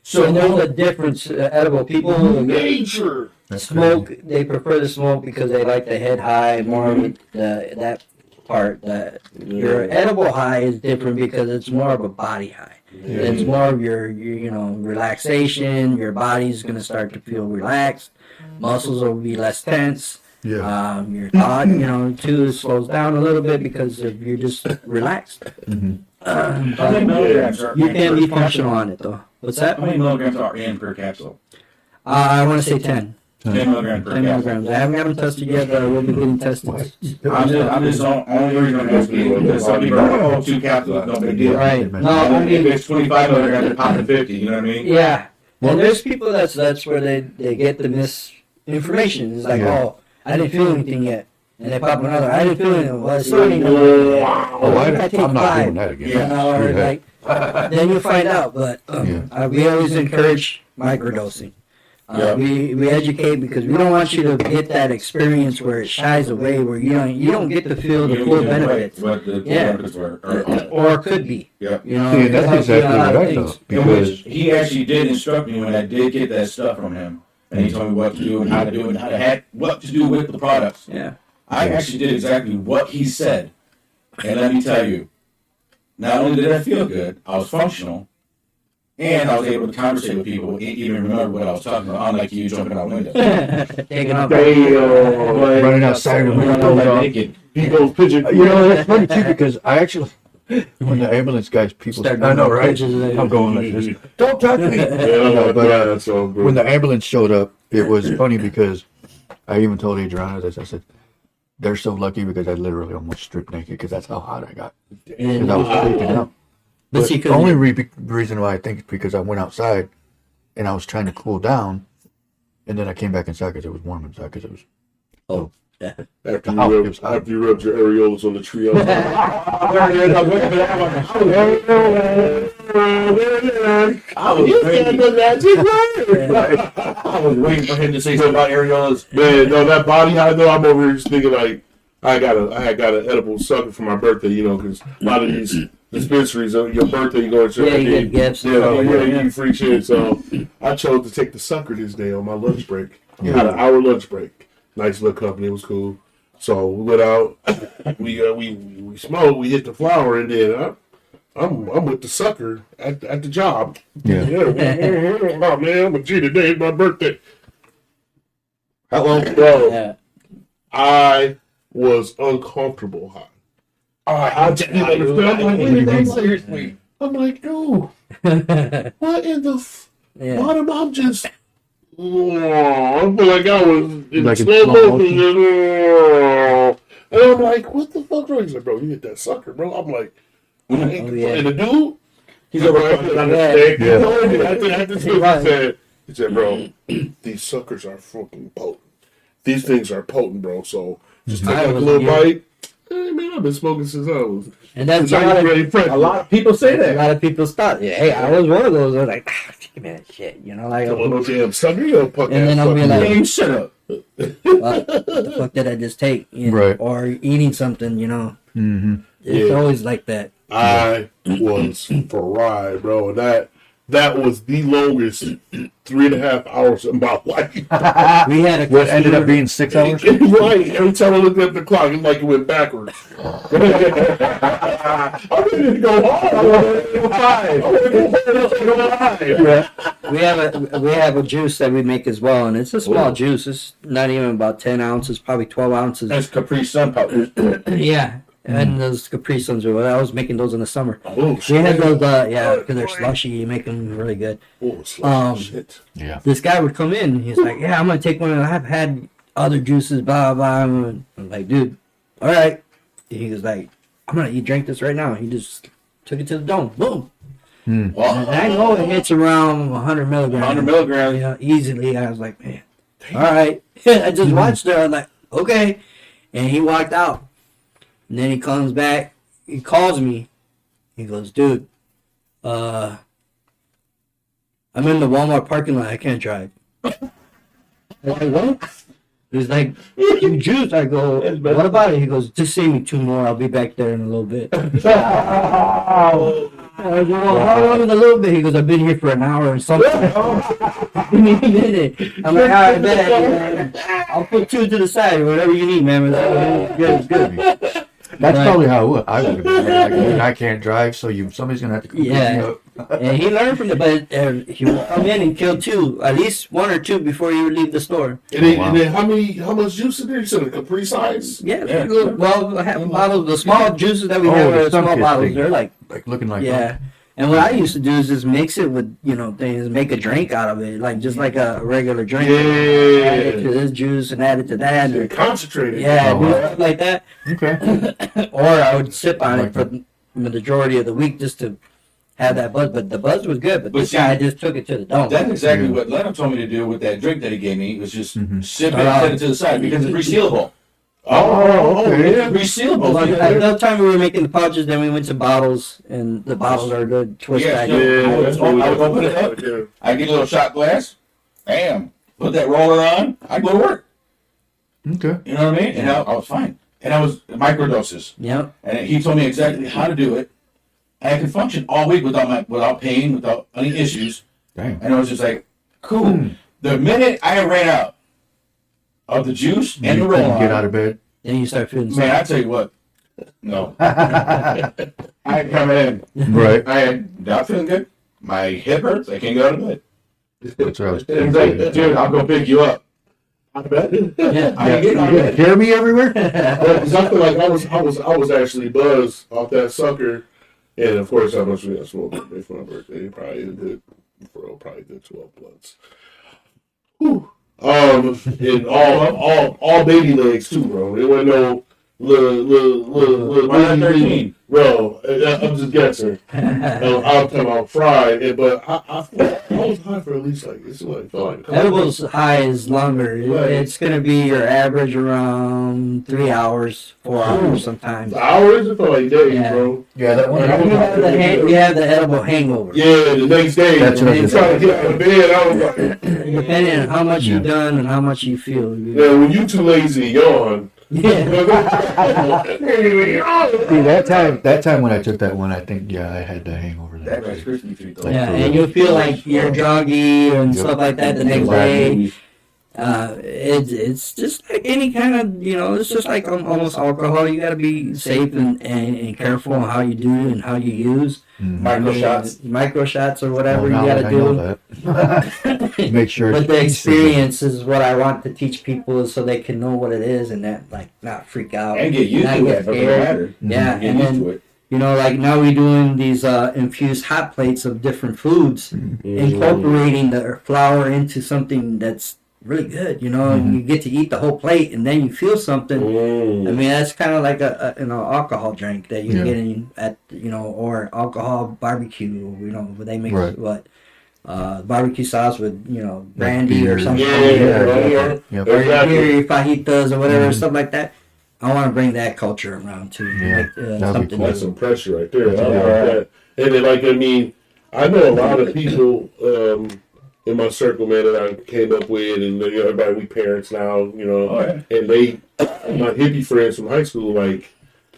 So there's a difference. Edible people Nature. That's smoke. crazy. They prefer to smoke because they like the head high more of that part. Your edible high is different because it's more of a body high. It's more of your relaxation. Your body's gonna start to feel relaxed. Muscles will be less tense. Yeah. Your thought, too, slows down a little bit because you're just relaxed. How many milligrams are You in can per be capsule? functional on it though. What's that? How many milligrams are in per capsule? I want to say 10. 10 milligrams per 10 capsule. milligrams. I haven't got them tested yet, but we'll be getting tested. I'm just only reason I'm asking you because some people are like, oh, 2 capsules, no big deal. Right. No, And I then if mean, it's 25 milligrams, they're popping 50. You know what I mean? yeah. And there's people that's where they get the misinformation. It's like, Yeah. oh, I didn't feel anything yet. And they pop another, I didn't feel anything. Well, it's starting to Oh, I take I'm not 5. doing that again. You know, or Screw that. like, then you find out. But Yeah. we always encourage microdosing. Yeah. We educate because we don't want you to get that experience where it shies away, where you don't get to feel the You full know benefits, what the Yeah. benefits were. or could be. Yeah. See, and that's it helps you in a exactly lot what of I things. thought. In which Because he actually did instruct me when I did get that stuff from him. And he told me what to do and how to do it and what to do with the products. Yeah. I actually did exactly what he said. And let me tell you, not only did I feel good, I was functional, and I was able to conversate with people and even remember what I was talking about, unlike you jumping out windows. Taking off. Damn. running outside with I'm windows like off. naked. He goes pigeon. You know, that's funny too because I actually, when the ambulance guys, people, Start I know, doing right? pictures of that. I'm going like this. Don't touch me. Yeah, I'm like, But, yeah, that's all good. when the ambulance showed up, it was funny because I even told Adriana this. I said, they're so lucky because I literally almost stripped naked because that's how hot I got. Because I was freaking out. But see, The 'cause only reason why I think is because I went outside and I was trying to cool down, and then I came back inside because it was warm inside because it was. After Oh, you, it was hot. after you rubbed your areolas on the tree, I was I was waiting. I was waiting for him to say something about areolas. Man, no, that body high though. I'm over here just thinking like I got an edible sucker for my birthday, because a lot of these dispensaries, your birthday, you go to Yeah, you get gifts. you free shit. So I chose to take the sucker this day on my lunch break. I had an hour lunch break. Nice little company, it was cool. So we went out, we smoked, we hit the flower, and then I'm with the sucker at the job. Yeah. Oh man, I'm a G today. It's my birthday. Hello. Bro, Yeah. I was uncomfortable high. I didn't understand. I'm like, wait a minute, seriously. I'm like, dude, what in the Yeah. bottom? I'm just. I feel like I was in Like in slow slow motion. And I'm like, what the fuck's wrong? He's like, bro, you hit that sucker, bro. I'm like, yeah. and the dude, He's over right there. on the Yeah. stick. Yeah. He told me, after he said, bro, these suckers are fucking potent. These things are potent, bro. So just take I like a was- little yeah. bite. Hey, man, I've been smoking since I was. And that's Since I was ready fresh. A lot of people say a that. lot of people stop. Yeah, hey, I was one of those. They're like, give me that shit, like. Come on, no damn sucker. You don't fuck And then that I'll be sucker. like- Hey, shut up. What the fuck did I just take? Right. Or eating something, Mm-hmm. It's Yeah. always like that. I was fried, bro. And that that was the longest 3.5 hours of my life. We had a What ended up being 6 hours? Right. Every time I looked at the clock, it's like it went backwards. I didn't go hard. I wanted to go 5. I wanted to go 5. we have a juice that we make as well, and it's a small juice. It's not even about 10 ounces, probably 12 ounces. That's Capri Sun powder. Yeah. And those Capri Suns are what I was making those in the summer. Oh, We had those, because they're slushy. You make them really good. Shit. Yeah. This guy would come in. He's like, "Yeah, I'm gonna take one. I've had other juices, blah blah." I'm like, "Dude, all right." He was like, "I'm gonna drink this right now." He just took it to the dome. Boom. Well, And I know it hits around 100 milligrams. 100 milligrams. Yeah, easily. I was like, "Man, all right." I just watched her. I'm like, "Okay," and he walked out. And then he comes back. He calls me. He goes, "Dude, I'm in the Walmart parking lot. I can't drive." I'm like, "What?" He's like, "You juice." I go, "What about it?" He goes, "Just save me 2 more. I'll be back there in a little bit." I go, "Well, how long is a little bit?" He goes, "I've been here for an hour and something." Give me a minute. I'm like, "All right, bet. I'll put 2 to the side, whatever you need, man. It's good." That's Right. probably how I would have been. Like, I can't drive, so somebody's gonna have to come pick me Yeah. up. And he learned from it, but he would come in and kill 2, at least 1 or 2 before he would leave the store. And then how much juice in there? You said a Capri size? Yeah. Well, I have bottles, the small juices that we have the are small Sunkist bottles. thing. They're like, Like looking like yeah. And what I used to do is just mix it with, things, make a drink out of it, like just like a regular drink. Yeah. Add it to this juice and add it to that. They're And, concentrated. yeah, Oh, do wow. stuff like that. Okay. Or I would sip on Like it for the majority of the week just to have that buzz. But the buzz was good. But But this see, guy just took it to the dome. That's exactly what Leonard told me to do with that drink that he gave me. It was just Mhm. sip it and set it to the side because it's resealable. Oh, okay. yeah. Resealable. Like, at that time we were making the pouches, then we went to bottles, and the bottles are good twist Yeah, back. Yeah, that's really I would open it up. Yeah. I get a little shot glass, bam, put that roller on, I go to work. Okay. You know what I mean? And I was fine. And I was microdoses. Yep. And he told me exactly how to do it. And I could function all week without pain, without any issues. Dang. And I was just like, cool. The minute I ran out of the juice and the You couldn't get out roll of bed. Then you start feeling man, I tell you what, no. I come in. Right. I am not feeling good. My hip hurts. I can't get out of bed. That's what I was He's like, dude, I'll go pick you up. I bet. Yeah. I ain't getting out of You bed. hear me everywhere? Because I feel like I was actually buzzed off that sucker, and of course how much we got smoked for my birthday. Probably a good 12 blunts. Whew. And all baby legs too, bro. It wasn't no little Why not baby 13? bro. I'm just guessing. I'm talking about fried, but I was high for at least like it's like Edibles high is longer. Right. It's gonna be your average around 3 hours, 4 hours sometimes. hours. It felt like days, Yeah. bro. Yeah, that one. You have the edible hangover. Yeah, the next day, That's what I was trying to get out of bed. I was like, Depending on how much you've done and how much you feel. yeah, when you too lazy, yawn. Yeah. See, that time when I took that one, I think I had the hangover That then. Rice Krispie treat, though. Yeah, and you'll feel like you're groggy and stuff like that the next day. It's just like any kind of, it's just like almost alcohol. You got to be safe and careful on how you do and how you use. Micro shots. Micro shots or whatever Well, you now got that to I do. know that. Make sure. But it's the easy. experience is what I want to teach people is so they can know what it is and not freak out. And get used not to get it. It doesn't scared. matter. Yeah, Get and used then to it. like now we're doing these infused hot plates of different foods, incorporating the flour into something that's really good, and you get to eat the whole plate and then you feel something. I mean, that's kind of like a alcohol drink that you're getting at, or alcohol barbecue, where they make Right. barbecue sauce with, brandy or beer. something. Yeah. Yep. Or Exactly. your fajitas or whatever, stuff like that. I want to bring that culture around too. Yeah, Like, that'd be something cool. That's some pressure right there. I Yeah. like that. And then, I know a lot of people in my circle, man, that I came up with, and everybody we parents now, Oh, yeah. and they, my hippie friends from high school, like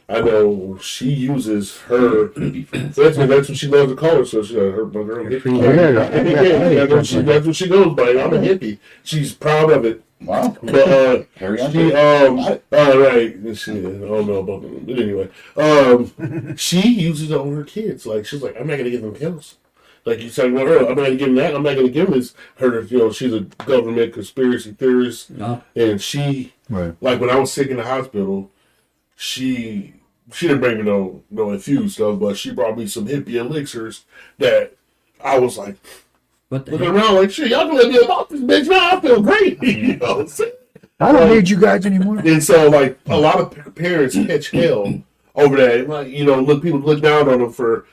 I know she uses her. That's what she loves to call her. So she her girl hippie. That's what she goes by. I'm a hippie. She's proud of it. Wow. But she all right. She, I don't know about them, but anyway, she uses it on her kids. Like she's like, I'm not gonna give them pills. Like you said, well, I'm not gonna give them that. I'm not gonna give them this. Her, she's a government conspiracy theorist, and she, like when I was sick in the hospital, she didn't bring me no infused stuff, but she brought me some hippie elixirs that I was like, looking around like, shit, y'all can let me about this bitch now. I feel great. You know what I'm saying? I don't need you guys anymore. And so, like, a lot of parents catch hell over that. Like, people look down on them for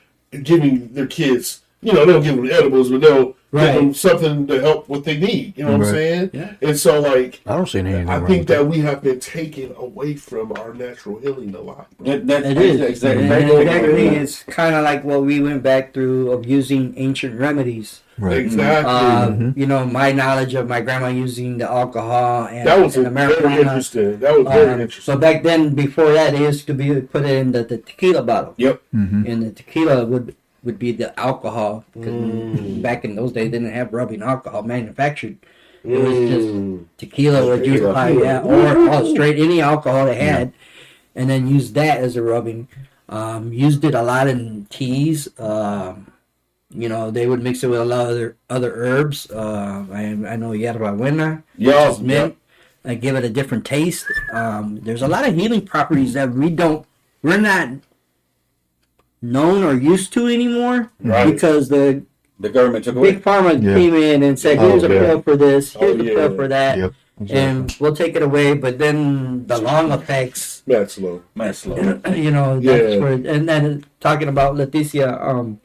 giving their kids. They don't give them edibles, but they'll give them something to help what they need. You know what I'm saying? Yeah. And so, like, I don't see anything. I think that we have been taken away from our natural healing a lot. It is. Exactly. It's kind of like what we went back through of using ancient remedies. Right. Exactly. My knowledge of my grandma using the alcohol and that was and very interesting. That was very interesting. So back then, before that, it used to be put in the tequila bottle. Yep. And the tequila would be the alcohol, because back in those days they didn't have rubbing alcohol manufactured. It was just tequila or juice or straight any alcohol they had, and then used that as a rubbing. Used it a lot in teas. They would mix it with a lot of other herbs. I know yerba buena, mint, and give it a different taste. There's a lot of healing properties that we're not known or used to anymore, because the government took away. Big Pharma came in and said, here's a pill for this, here's a pill for that, and we'll take it away. But then the long effects, that's slow. That's where, and then talking about Leticia,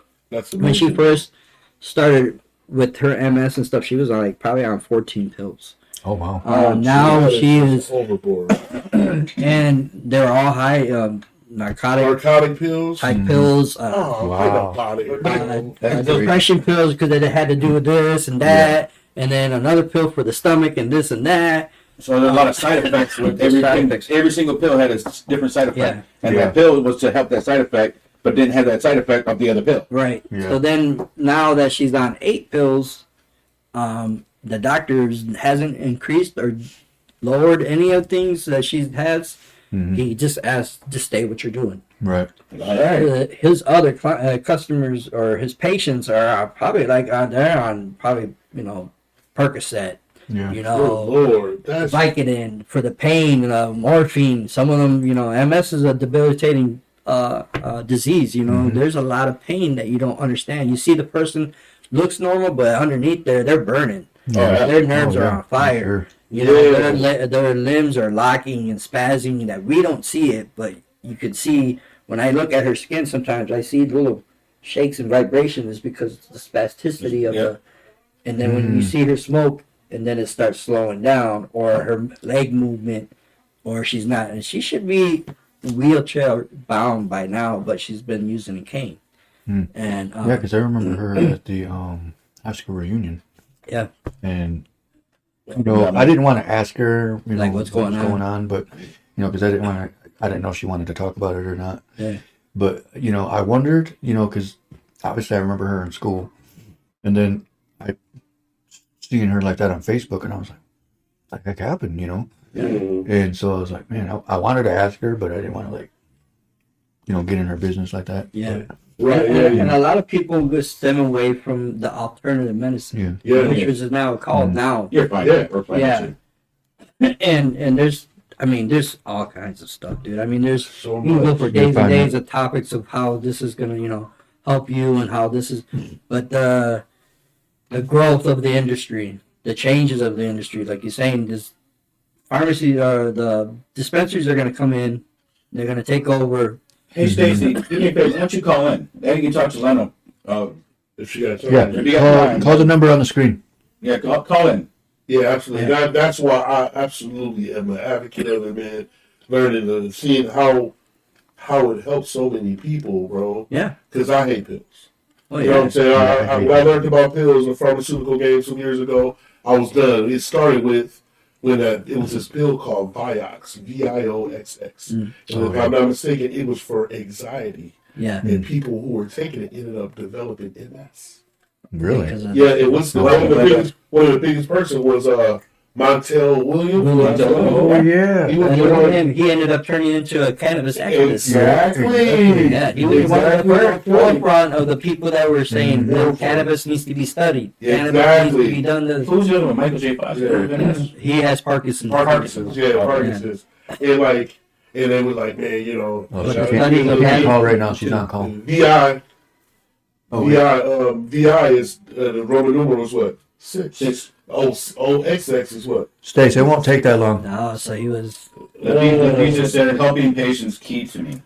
when she first started with her MS and stuff, she was probably on 14 pills. Oh wow! Now she is overboard, and they're all high. Narcotic pills, type pills, depression pills, because it had to do with this and that, and then another pill for the stomach and this and that. So there's a lot of side effects with everything. Every single pill had a different side effect, and that pill was to help that side effect, but didn't have that side effect of the other pill. Right. Yeah. So then, now that she's on 8 pills, the doctors hasn't increased or lowered any of things that she has. He just asked to stay what you're doing. Right. His other customers or his patients are probably they're on probably Percocet. Yeah. Lord, that's Vicodin for the pain, morphine. Some of them, MS is a debilitating disease. There's a lot of pain that you don't understand. You see the person looks normal, but underneath they're burning. Their nerves are on fire. Their limbs are locking and spazzing that we don't see it, but you can see when I look at her skin. Sometimes I see little shakes and vibrations because of the spasticity of the. And then when you see her smoke, and then it starts slowing down, or her leg movement, or she's not, and she should be wheelchair bound by now, but she's been using a cane. And because I remember her at the high school reunion. Yeah, and. I didn't want to ask her, what's going on, but because I didn't know if she wanted to talk about it or not. Yeah. But I wondered, because obviously I remember her in school, and then I seeing her like that on Facebook, and I was like, "What the heck happened?" And so I was like, "Man, I wanted to ask her, but I didn't want to get in her business like that." Yeah. Right, and a lot of people just stem away from the alternative medicine, which is now called now. You're fine. Yeah. And there's all kinds of stuff, dude. There's you can go for days and days of topics of how this is gonna, help you and how this is, but the growth of the industry, the changes of the industry, like you're saying, this pharmacy or the dispensaries are gonna come in, they're gonna take over. Hey Stacy, do me a favor. Why don't you call in? Then you can talk to Leno. If she got time. Call the number on the screen. Yeah, call in. Yeah, absolutely. Yeah. That's why I absolutely am an advocate of it, man. Learning and seeing how it helps so many people, bro. Yeah. Because I hate pills. Oh, you know what I'm saying? When I learned about pills in the pharmaceutical game some years ago, I was done. It started with when it was this pill called Vioxx, VIOXX. And if yeah. I'm not mistaken, it was for anxiety. Yeah. And people who were taking it ended up developing MS. Really? Yeah, it was one of the biggest person was Montel Williams. Oh yeah. He ended up turning into a cannabis activist. Exactly. Yeah, he was one of the forefront of the people that were saying, "No, cannabis needs to be studied. Cannabis needs to be done." Who's the other one? Michael J. Fox. He has Parkinson's. Parkinson's. And like, and they were like, man, you know, Well, she can't call right now. She's not calling. VI is the Roman numeral is what? 6. XX is what? Stace, it won't take that long. No, so he was. He just said helping patients key to me.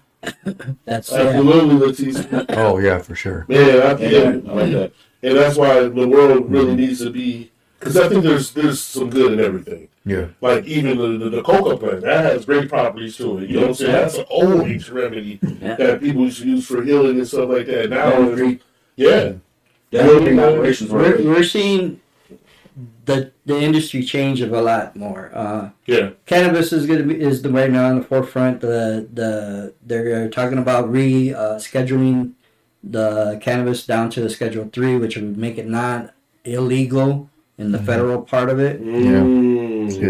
That's Absolutely, Leticia. Oh yeah, for sure. Yeah, I like that. And that's why the world really needs to be, because I think there's some good in everything. Yeah. Like even the coca plant, that has great properties to it. You know what I'm saying? That's an old ancient remedy that people used to use for healing and stuff like that. Now, we're seeing the industry change of a lot more. Cannabis is right now on the forefront. They're talking about scheduling the cannabis down to the Schedule 3, which would make it not illegal in the federal part of it. But you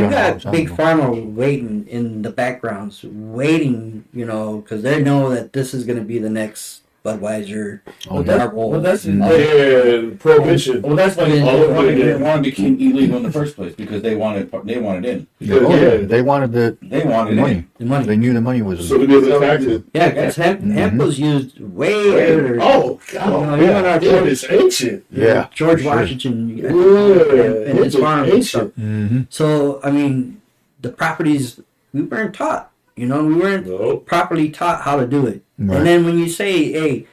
got big pharma waiting in the backgrounds, because they know that this is going to be the next Budweiser. That's prohibition. Well, that's why they wanted to keep illegal in the first place, because they wanted in. They wanted the money. The money. They knew the money was. So they attacked it. Yeah, because hemp was used way earlier. Oh God! It's ancient. Yeah. George Washington and his farm and stuff. So I mean, the properties we weren't taught. We weren't properly taught how to do it. Right. And then when you say, "Hey,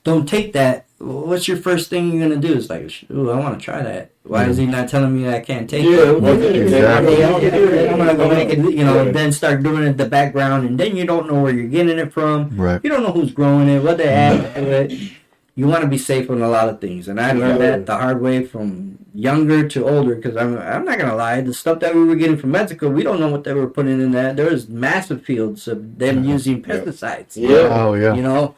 don't take that," what's your first thing you're gonna do? It's like, "Ooh, I want to try that." Why is he not telling me I can't take it? Exactly. I'm gonna go make it. Then start doing it in the background, and then you don't know where you're getting it from. Right. You don't know who's growing it, what they add to it. You want to be safe on a lot of things, and I learned that the hard way from younger to older. Because I'm not gonna lie, the stuff that we were getting from Mexico, we don't know what they were putting in that. There was massive fields of them using pesticides. Oh yeah.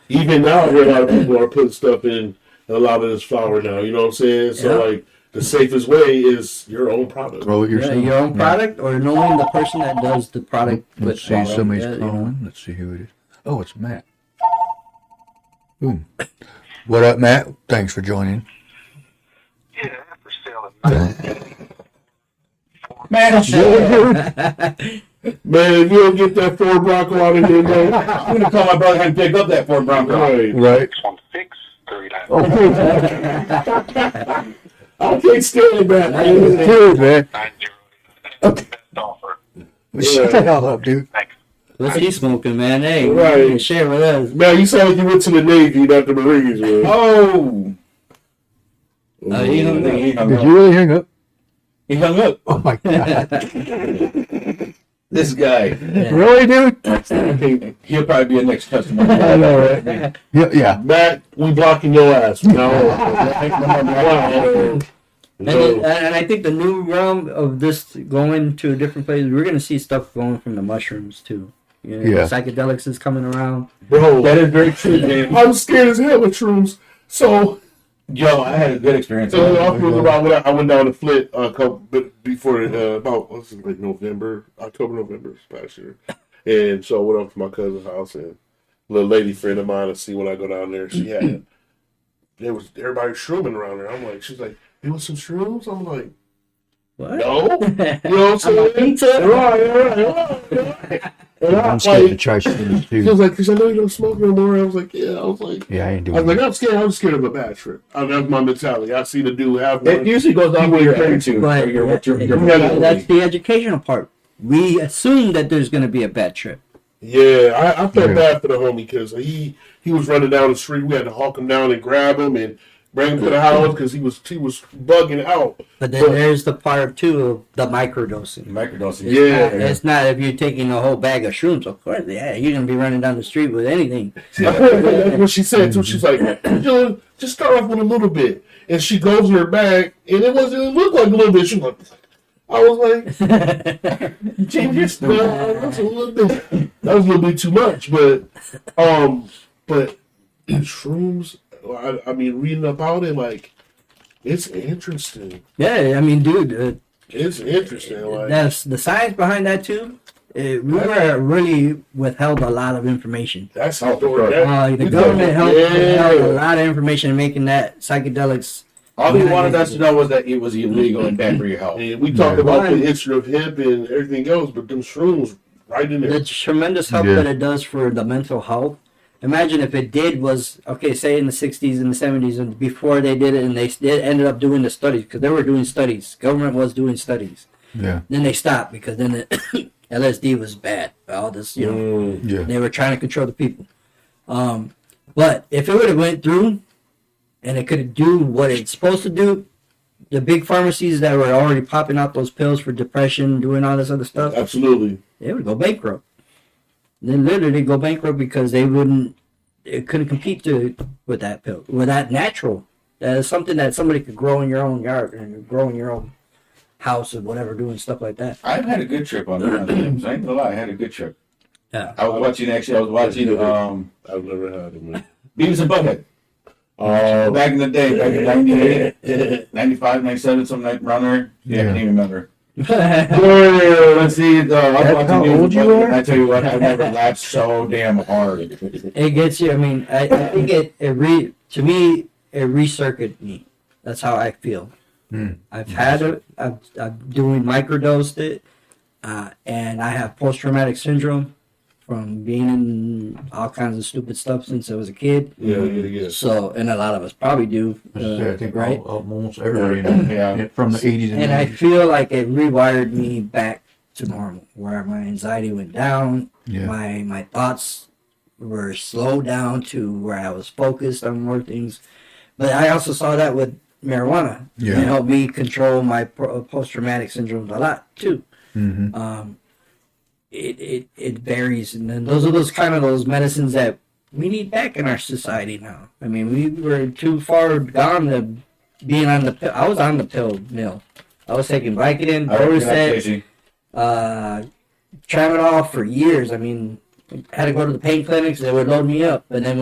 Even now, I hear a lot of people are putting stuff in a lot of this flour now. You know what I'm saying? So like, the safest way is your own product. Grow it yourself. Your own product, or knowing the person that does the product. Let's see, somebody's calling. Let's see who it is. Oh, it's Matt. Boom. What up, Matt? Thanks for joining. Yeah, for sale. Man, Man, if you don't get that Ford Bronco out of here, man. I'm gonna call my brother and pick up that Ford Bronco. Right. 616-39. I can't stand that, man. Dude, man. 90. Best offer. Shut the hell up, dude. Thanks. What's he smoking, man? Hey, Right. share with us. Man, you sound like you went to the Navy, not the Marines, man. Oh, He hung up. he hung Did up. you really hang up? He hung up. Oh my god. This guy. Really, dude? He'll probably be a next customer. I know, right? Yeah. Matt, we blocking your ass. No. And I think the new realm of this going to a different place, we're going to see stuff going from the mushrooms too. Psychedelics is coming around. Bro, That is very true, man. I'm scared as hell with shrooms. So, Yo, I had a good experience. I went down to Flint a couple before about October, November last year, and so I went up to my cousin's house and a little lady friend of mine to see when I go down there. She had everybody shrooming around her. I'm like, she's like, "You want some shrooms?" I'm like, What? "No," you know what I'm saying? Pizza? Right. And I'm scared to try shrooms She too. was like, "Because I know you don't smoke no more." I was like, "Yeah." I was like, Yeah, I ain't I was doing like, it. I'm scared. I'm scared of a bad trip. That's my mentality. I see the dude have one. It usually goes off with your attitude. But that's the educational part. We assume that there's going to be a bad trip. Yeah, I felt Yeah. bad for the homie because he was running down the street. We had to hawk him down and grab him and bring him to the house because he was bugging out. But then there's the part too of the microdosing. Microdosing. It's not if you're taking a whole bag of shrooms, of course, you're going to be running down the street with anything. That's what she said too. She's like, just start off with a little bit. And she goes in her bag, and it looked like a little bit. She was like, I was like, Change your story. that was a little bit too much, but shrooms. I mean, reading about it, like, it's interesting. Yeah, I mean, dude, It's interesting. Like, that's the science behind that too. We were really withheld a lot of information. that's Oh, how sure. The government held a lot of information in making that psychedelics. All they wanted us to know was that it was illegal and bad for your health. and we talked about One- the history of hemp and everything else, but them shrooms right in The there. tremendous help Yeah. that it does for the mental health. Imagine if it did was okay, say in the 60s and the 70s, and before they did it, and they ended up doing the studies because they were doing studies. Government was doing studies. Yeah. Then they stopped because then the LSD was bad. All this, Yeah. they were trying to control the people. But if it would have went through, and it could do what it's supposed to do, the big pharmacies that were already popping out those pills for depression, doing all this other stuff, Absolutely. they would go bankrupt. They literally go bankrupt because it couldn't compete with that pill, with that natural. That is something that somebody could grow in your own yard and grow in your own house or whatever, doing stuff like that. I've had a good trip on that. I ain't gonna lie, I had a good trip. Yeah. I was watching I've never had it, man. Beavis and Butthead. Oh, Back in the day, back in 98, 95, 97, something like around there. Yeah, I can't even remember. Let's see. I was watching how Beavis and old you Butthead, are? and I tell you what, I never laughed so damn hard. It gets you. I mean, I think to me it recircuited me. That's how I feel. I've had it. I've doing microdosed it, and I have post traumatic syndrome from being in all kinds of stupid stuff since I was a kid. yeah. So, and a lot of us probably do, I think right? almost everybody Yeah. from the 80s and And I 90s. feel like it rewired me back to normal, where my anxiety went down, Yeah. my thoughts were slowed down to where I was focused on more things. But I also saw that with marijuana. Yeah. It helped me control my post-traumatic syndrome a lot too. Mm-hmm. It varies, and then those are those medicines that we need back in our society now. I mean, we were too far gone to being on the pill. I was on the pill mill. I was taking Vicodin, Oracet, Tramadol for years. I mean, I had to go to the pain clinics. They would load me up, and then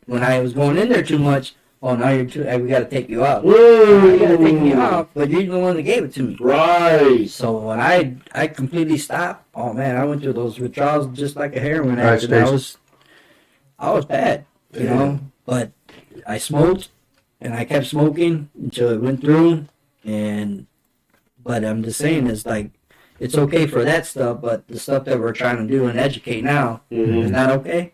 when I was going in there too much, oh, now we got to take you out. You got to take me off, but you're the one that gave it to me. Right. So when I completely stopped, oh man, I went through those withdrawals just like a heroin Right, addict. and Stace. I was bad, you know. But I smoked, and I kept smoking until it went through. But I'm just saying, it's like it's okay for that stuff, but the stuff that we're trying to do and educate now is not okay.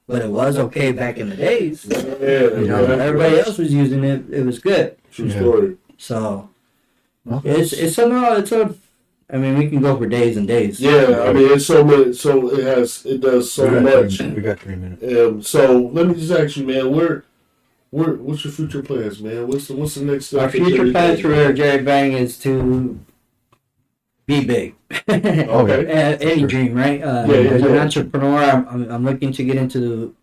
But it was okay back in the days. You know, everybody else was using it. It was good. True story. So Well, it's a. I mean, we can go for days and days. Yeah, I mean, it's so much. So it does so much. We got 3 minutes. So let me just ask you, man, what's your future plans, man? What's the next step? Our future plans for Jerry Bang is to be big. Okay. Any dream, right? As an entrepreneur, I'm looking to get into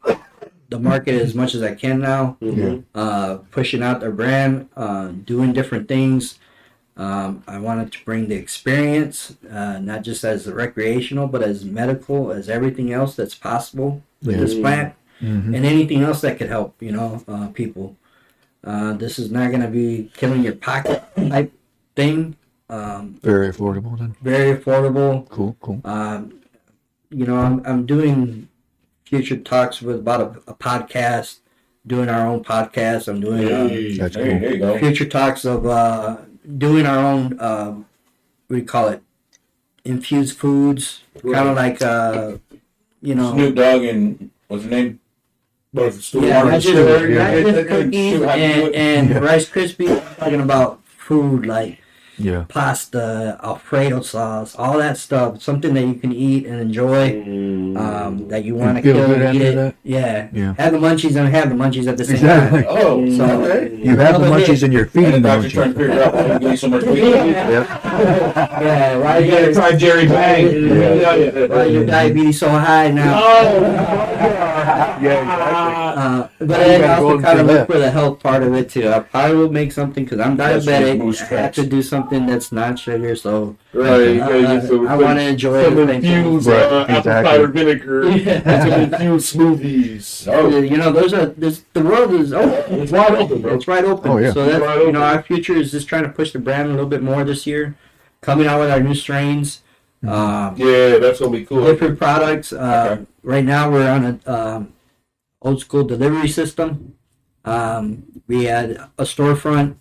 the market as much as I can now. Pushing out their brand, doing different things. I wanted to bring the experience, not just as a recreational, but as medical, as everything else that's possible with this plant, and anything else that could help, people. This is not going to be killing your pocket type thing. Very affordable then. Very affordable. Cool. I'm doing future talks about a podcast, doing our own podcast. I'm doing That's cool. There you go. future talks of doing our own, what do you call it? Infused foods. Kind of like, Snoop Dogg and what's his name? not just Yeah. cookies and Rice Krispies. Talking about food like Yeah. pasta, Alfredo sauce, all that stuff. Something that you can eat and enjoy. That you want to feel kill good and eat after it. that? Yeah. Yeah. Have the munchies and have the munchies at the same Exactly. time. Oh, So okay. You have the munchies in your And feeding, the don't doctor trying you? to figure out why you're getting so much weight. Yeah, why You gotta try Jerry Bang. why your diabetes so high now? But You I gotta also go kind of through look that. for the health part of it too. I probably will make something because I'm That's what diabetic. moose I have tracks. to do something that's not sugar, so Right, you gotta get some, I want to enjoy some everything. infused Right, apple exactly. cider vinegar, Yeah. some infused smoothies. You know, the world is open. It's wide open, bro. It's wide open. Oh, yeah. So that's, Wide you know, open. our future is just trying to push the brand a little bit more this year, coming out with our new strains, Yeah, that's gonna be cool. different products. Okay. Right now we're on a old school delivery system. We had a storefront.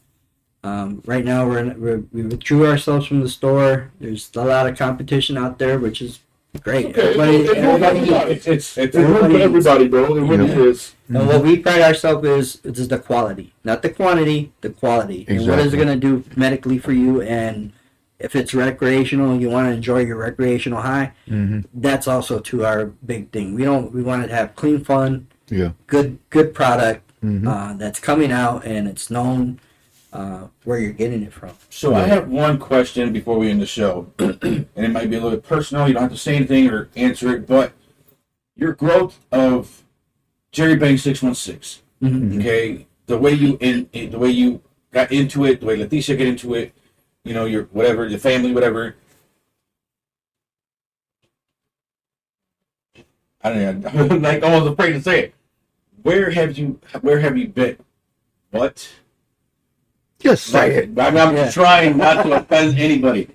Right now we withdrew ourselves from the store. There's a lot of competition out there, which is great. Okay, it's room for everybody, bro. It really is. And what we pride ourselves is the quality, not the quantity, the quality. And what is it Exactly. going to do medically for you? And if it's recreational, you want to enjoy your recreational high. Mhm. That's also to our big thing. We want to have clean fun, Yeah. good product Mhm. that's coming out and it's known where you're getting it from. So I have one question before we end the show, and it might be a little bit personal. You don't have to say anything or answer it, but your growth of Jerry Bang 616. Okay, the way you got into it, the way Leticia got into it, you know, your whatever, your family, whatever. I don't know. I'm like almost afraid to say it. Where have you been? What? Just say it. I'm trying not to offend anybody.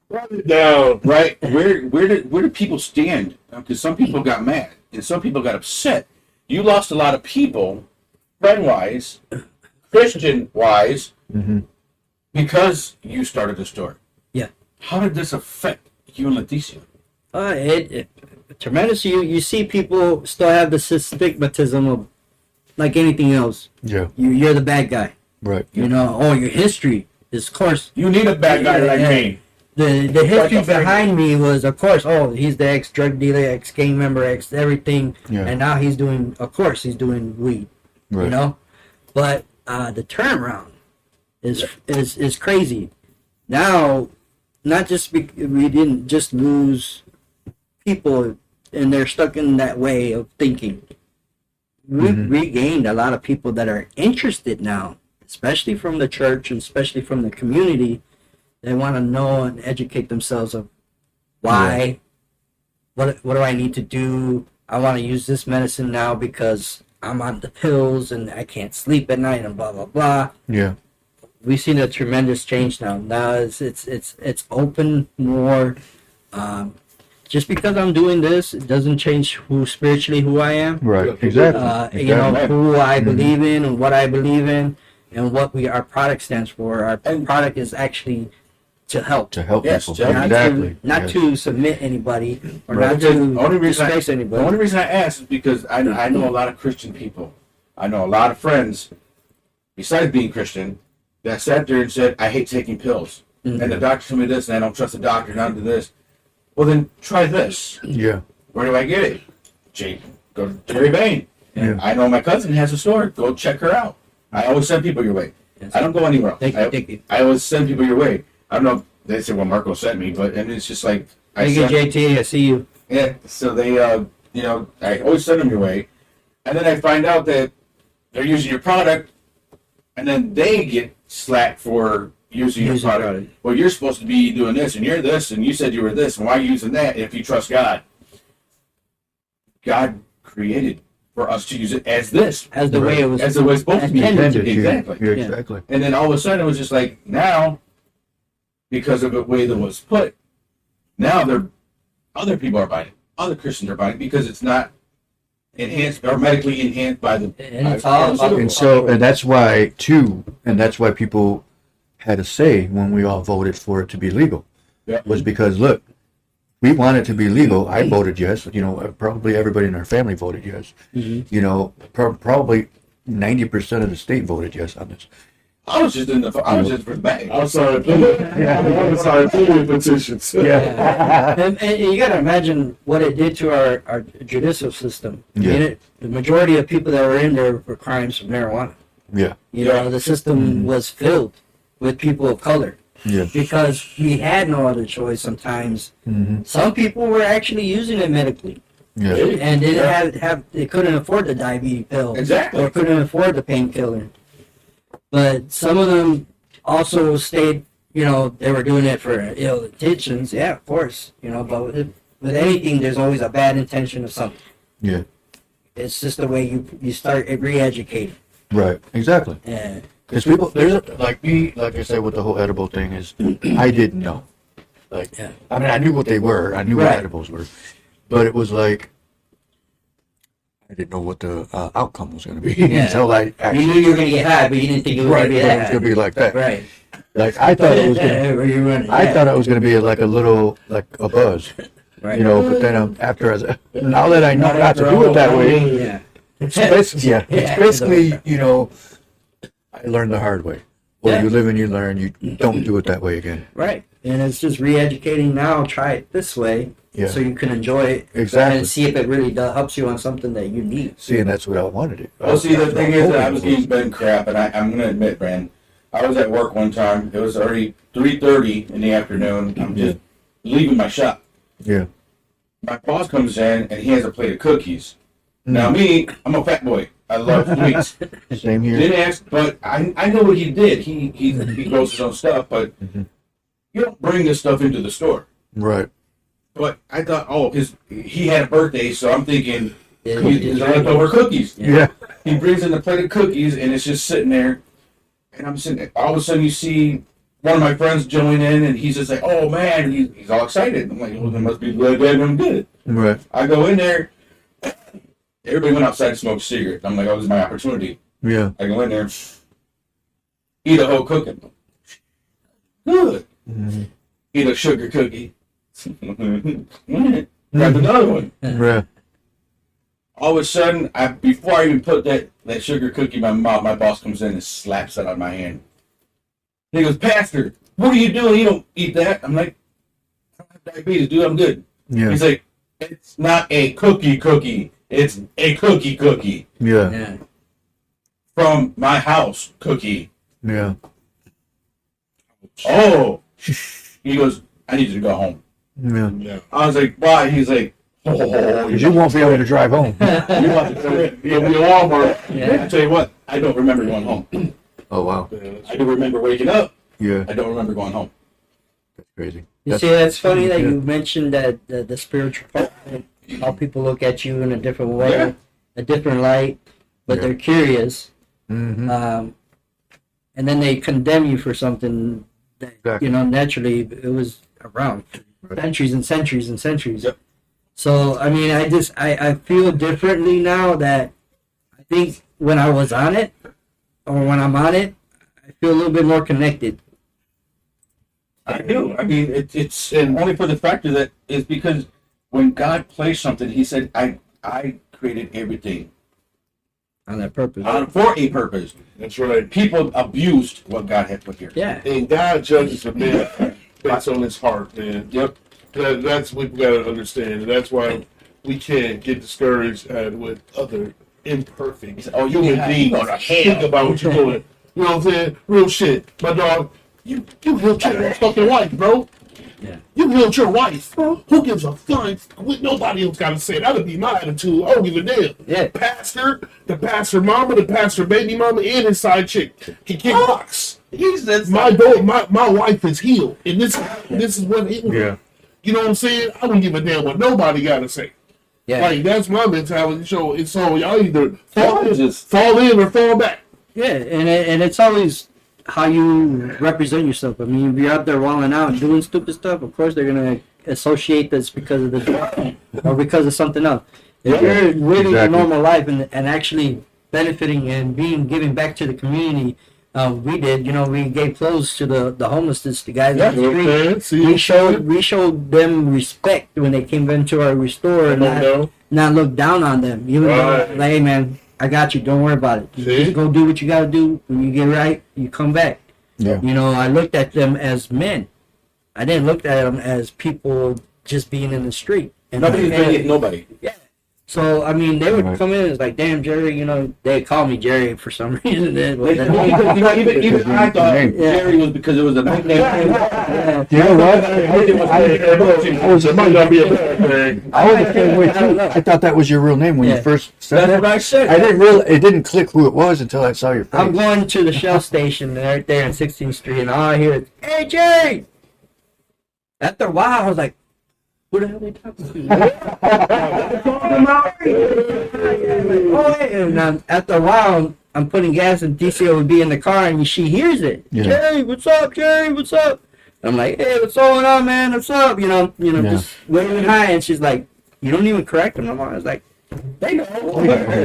Write it down. Right? Where did people stand? Because some people got mad and some people got upset. You lost a lot of people, friend wise, Christian wise, because you started the store. Yeah. How did this affect you and Leticia? It tremendous. You see people still have the stigmatism of like anything else. Yeah. You're the bad guy. Right. You know, your history is, of course, You need a bad guy like me. the history Like a behind me was, of course, he's the ex-drug dealer, ex-gang member, ex-everything, Yeah. and now he's doing weed, Right. you know? But the turnaround is crazy. Now, not just we didn't just lose people and they're stuck in that way of thinking. We've regained a lot of people that are interested now, especially from the church and especially from the community. They want to know and educate themselves of why, what do I need to do? I want to use this medicine now because I'm on the pills and I can't sleep at night and blah blah blah. Yeah. We've seen a tremendous change now. Now it's open more. Just because I'm doing this, it doesn't change who I am. Right. Exactly. You know, Exactly. who I believe in and what I believe in and what our product stands for. Our product is actually to help. To help Yes, people. to help. Exactly. Not Yes. to submit anybody or Right. not Because to the only reason disgrace the anybody. only reason I ask is because I know a lot of Christian people. I know a lot of friends, besides being Christian, that sat there and said, "I hate taking pills," and the doctor told me this, and I don't trust the doctor. Not to this. Well, then try this. Yeah. Where do I get it? Go to Jerry Bang. Yeah. I know my cousin has a store. Go check her out. I always send people your way. Yes. I don't go anywhere else. Thank you. I always send people your way. I don't know if they say, well, Marco sent me, but and it's just like Thank you, JT. I see you. yeah, so they, I always send them your way, and then I find out that they're using your product, and then they get slack for using your Using product. product. Well, you're supposed to be doing this, and you're this, and you said you were this, and why are you using that if you trust God? God created for us to use it as this, As the way it was. as it was supposed to be. intended. Exactly. Yeah. Yeah. Exactly. And then all of a sudden, it was just like now, because of the way that was put, now other people are buying it. Other Christians are buying it because it's not enhanced or medically enhanced by the. And it's all about- And that's why people had a say when we all voted for it to be legal. Yeah. Was because look, we want it to be legal. I voted yes. You know, probably everybody in our family voted yes. You know, probably 90% of the state voted yes on this. I was just for the bag. I'm sorry. I'm sorry. Petitions. and you got to imagine what it did to our judicial system. I mean, Yeah. the majority of people that were in there were crimes of marijuana. Yeah. You know, the system was filled with people of color Yeah. because we had no other choice sometimes. Some people were actually using it medically. Yeah. And didn't have they couldn't afford the diabetes pill. Exactly. Or couldn't afford the painkiller. But some of them also stayed, you know, they were doing it for ill intentions. Yeah, of course. You know, but with anything, there's always a bad intention of something. Yeah. It's just the way you start re-educating. Right. Exactly. Yeah. Because people, like me, like I said, with the whole edible thing is, I didn't know. Like, Yeah. I mean, I knew what they were. I knew what Right. edibles were, but it was like I didn't know what the outcome was going to be Yeah. until I You actually. knew you were gonna get high, but you didn't think it was Right, gonna be it was that going to be like that. Right. Like I thought it was going to. Where you running? I thought it was going to be like a little, like a buzz, Right. you know. But then now that I know not to do it that way, Yeah. it's basically, Yeah. it's basically, you know, I learned the hard way. Well, Yeah. you live and you learn. You don't do it that way again. Right. And it's just re-educating now. Try it this way, Yeah. so you can enjoy it Exactly. and see if it really helps you on something that you need. See, and that's what I wanted to do. Well, see, the thing is that I was hoping it getting Ben crap, and I'm going to admit, Brand, I was at work one time. It was already 3:30 in the afternoon. I'm just leaving my shop. Yeah. My boss comes in, and he has a plate of cookies. Now, me, I'm a fat boy. I love sweets. Same here. Didn't ask, but I know what he did. He grows his own stuff, but you don't bring this stuff into the store. Right. But I thought, oh, he had a birthday, so I'm thinking Yeah, he's leftover cookies. Yeah. He brings in a plate of cookies, and it's just sitting there. And I'm sitting there. All of a sudden, you see one of my friends join in, and he's just like, oh, man, he's all excited. I'm like, well, there must be blood that I'm good. Right. I go in there. Everybody went outside to smoke a cigarette. I'm like, oh, this is my opportunity. Yeah. I go in there, eat a whole cookie. Good. Eat a sugar cookie. Grab another one. Right. All of a sudden, before I even put that sugar cookie in my mouth, my boss comes in and slaps it on my hand. He goes, Pastor, what are you doing? You don't eat that. I'm like, I don't have diabetes, dude. I'm good. Yeah. He's like, it's not a cookie. It's a cookie. Yeah. Yeah. From my house, cookie. Yeah. Oh. He goes, I need you to go home. Yeah. I was like, why? He's like, oh, Because you won't be able to drive home. you want to be at Walmart. Yeah. I tell you what, I don't remember going home. Oh wow. I do remember waking up. Yeah. I don't remember going home. That's crazy. You see, that's funny that yeah. you mentioned that the spiritual part, how people look at you in a different way, Yeah. a different light, but Yeah. they're curious, Mm-hmm. and then they condemn you for something that Exactly. you know naturally it was around Right. centuries and centuries and centuries. Yep. So I mean, I feel differently now that I think when I was on it or when I'm on it, I feel a little bit more connected. I do. I mean, it's and only for the factor that is because when God placed something, He said, I created everything On that purpose. for a purpose. That's right. People abused what God had put here. Yeah. And God judges a man based on his heart, man. Yep. That's what we gotta understand, and that's why we can't get discouraged with other imperfect Oh, you human can beings. go to hell. Think about what you're doing. You know what I'm saying? Real shit. My dog, you healed your fucking wife, bro. Yeah. You healed your wife. Who gives a fuck what nobody else gotta say? That'd be my attitude. I don't give a damn. Yeah. The pastor mama, the pastor baby mama, and his side chick can kickbox. He said, My wife is healed, and this is what healed. Yeah. You know what I'm saying? I don't give a damn what nobody gotta say. Yeah. Like that's my mentality. So it's so y'all either fall Just- in or fall back. Yeah, and it's always how you represent yourself. I mean, if you're out there walling out and doing stupid stuff, of course they're gonna associate this because of the drug or because of something else. If you're living a Exactly. normal life and actually benefiting and giving back to the community, we did. You know, we gave clothes to the homeless, the guys on the street. See, We showed them respect when they came into our store and not look down on them. Even though, Right. like, hey man, I got you. Don't worry about it. You See? just go do what you gotta do. When you get right, you come back. Yeah. You know, I looked at them as men. I didn't look at them as people just being in the street. And nobody's gonna get nobody. yeah. So I mean, they would Right. come in. It's like, damn, Jerry. You know, they call me Jerry for some reason. Then, You know, even I thought Jerry was because it was a nickname. yeah. You know what? I was, it might not be a bad thing. I was the same way I don't too. know. I thought that was your real name when you Yeah. first said That's what that. I said. I didn't really. It didn't click who it was until I saw your face. I'm going to the Shell station right there on 16th Street, and all I hear is, "Hey, Jerry!" After a while, I was like, "Who the hell are they talking to?" Oh, hey. And after a while, I'm putting gas, and DCO would be in the car, and she hears it. Yeah. Jerry, what's up? Jerry, what's up? I'm like, "Hey, what's going on, man? What's up?" Yeah. Just waving hi, and she's like, "You don't even correct them no more." I was like, "They know.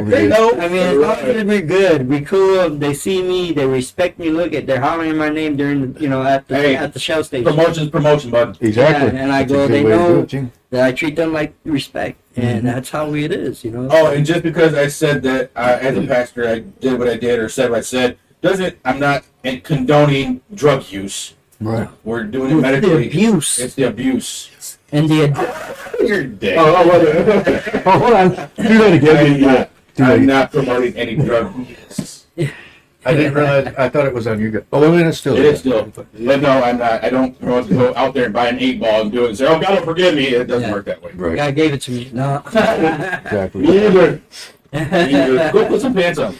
They know." I mean, as long as we're good, we cool. They see me, they respect me. Look at, they're hollering my name during, at the Shell station. Promotion's promotion, bud. Exactly. Yeah, and I That's a go, good they way to do know it, too. that I treat them like respect, and that's how it is, Oh, and just because I said that as a pastor, I did what I did or said what I said, I'm not condoning drug use. Right. We're doing it It's medically. the abuse It's the abuse. and the You're dead. Oh, hold on. Do that again. I'm not promoting any drug use. I didn't realize. I thought it was on you guys. Oh, I mean, it's still. It is still. But no, I'm not. I don't promote to go out there and buy an 8-ball and do it and say, "Oh, God will forgive me." It doesn't work that way. Right. guy gave it to me. No. Exactly. Either. Go put some pants on.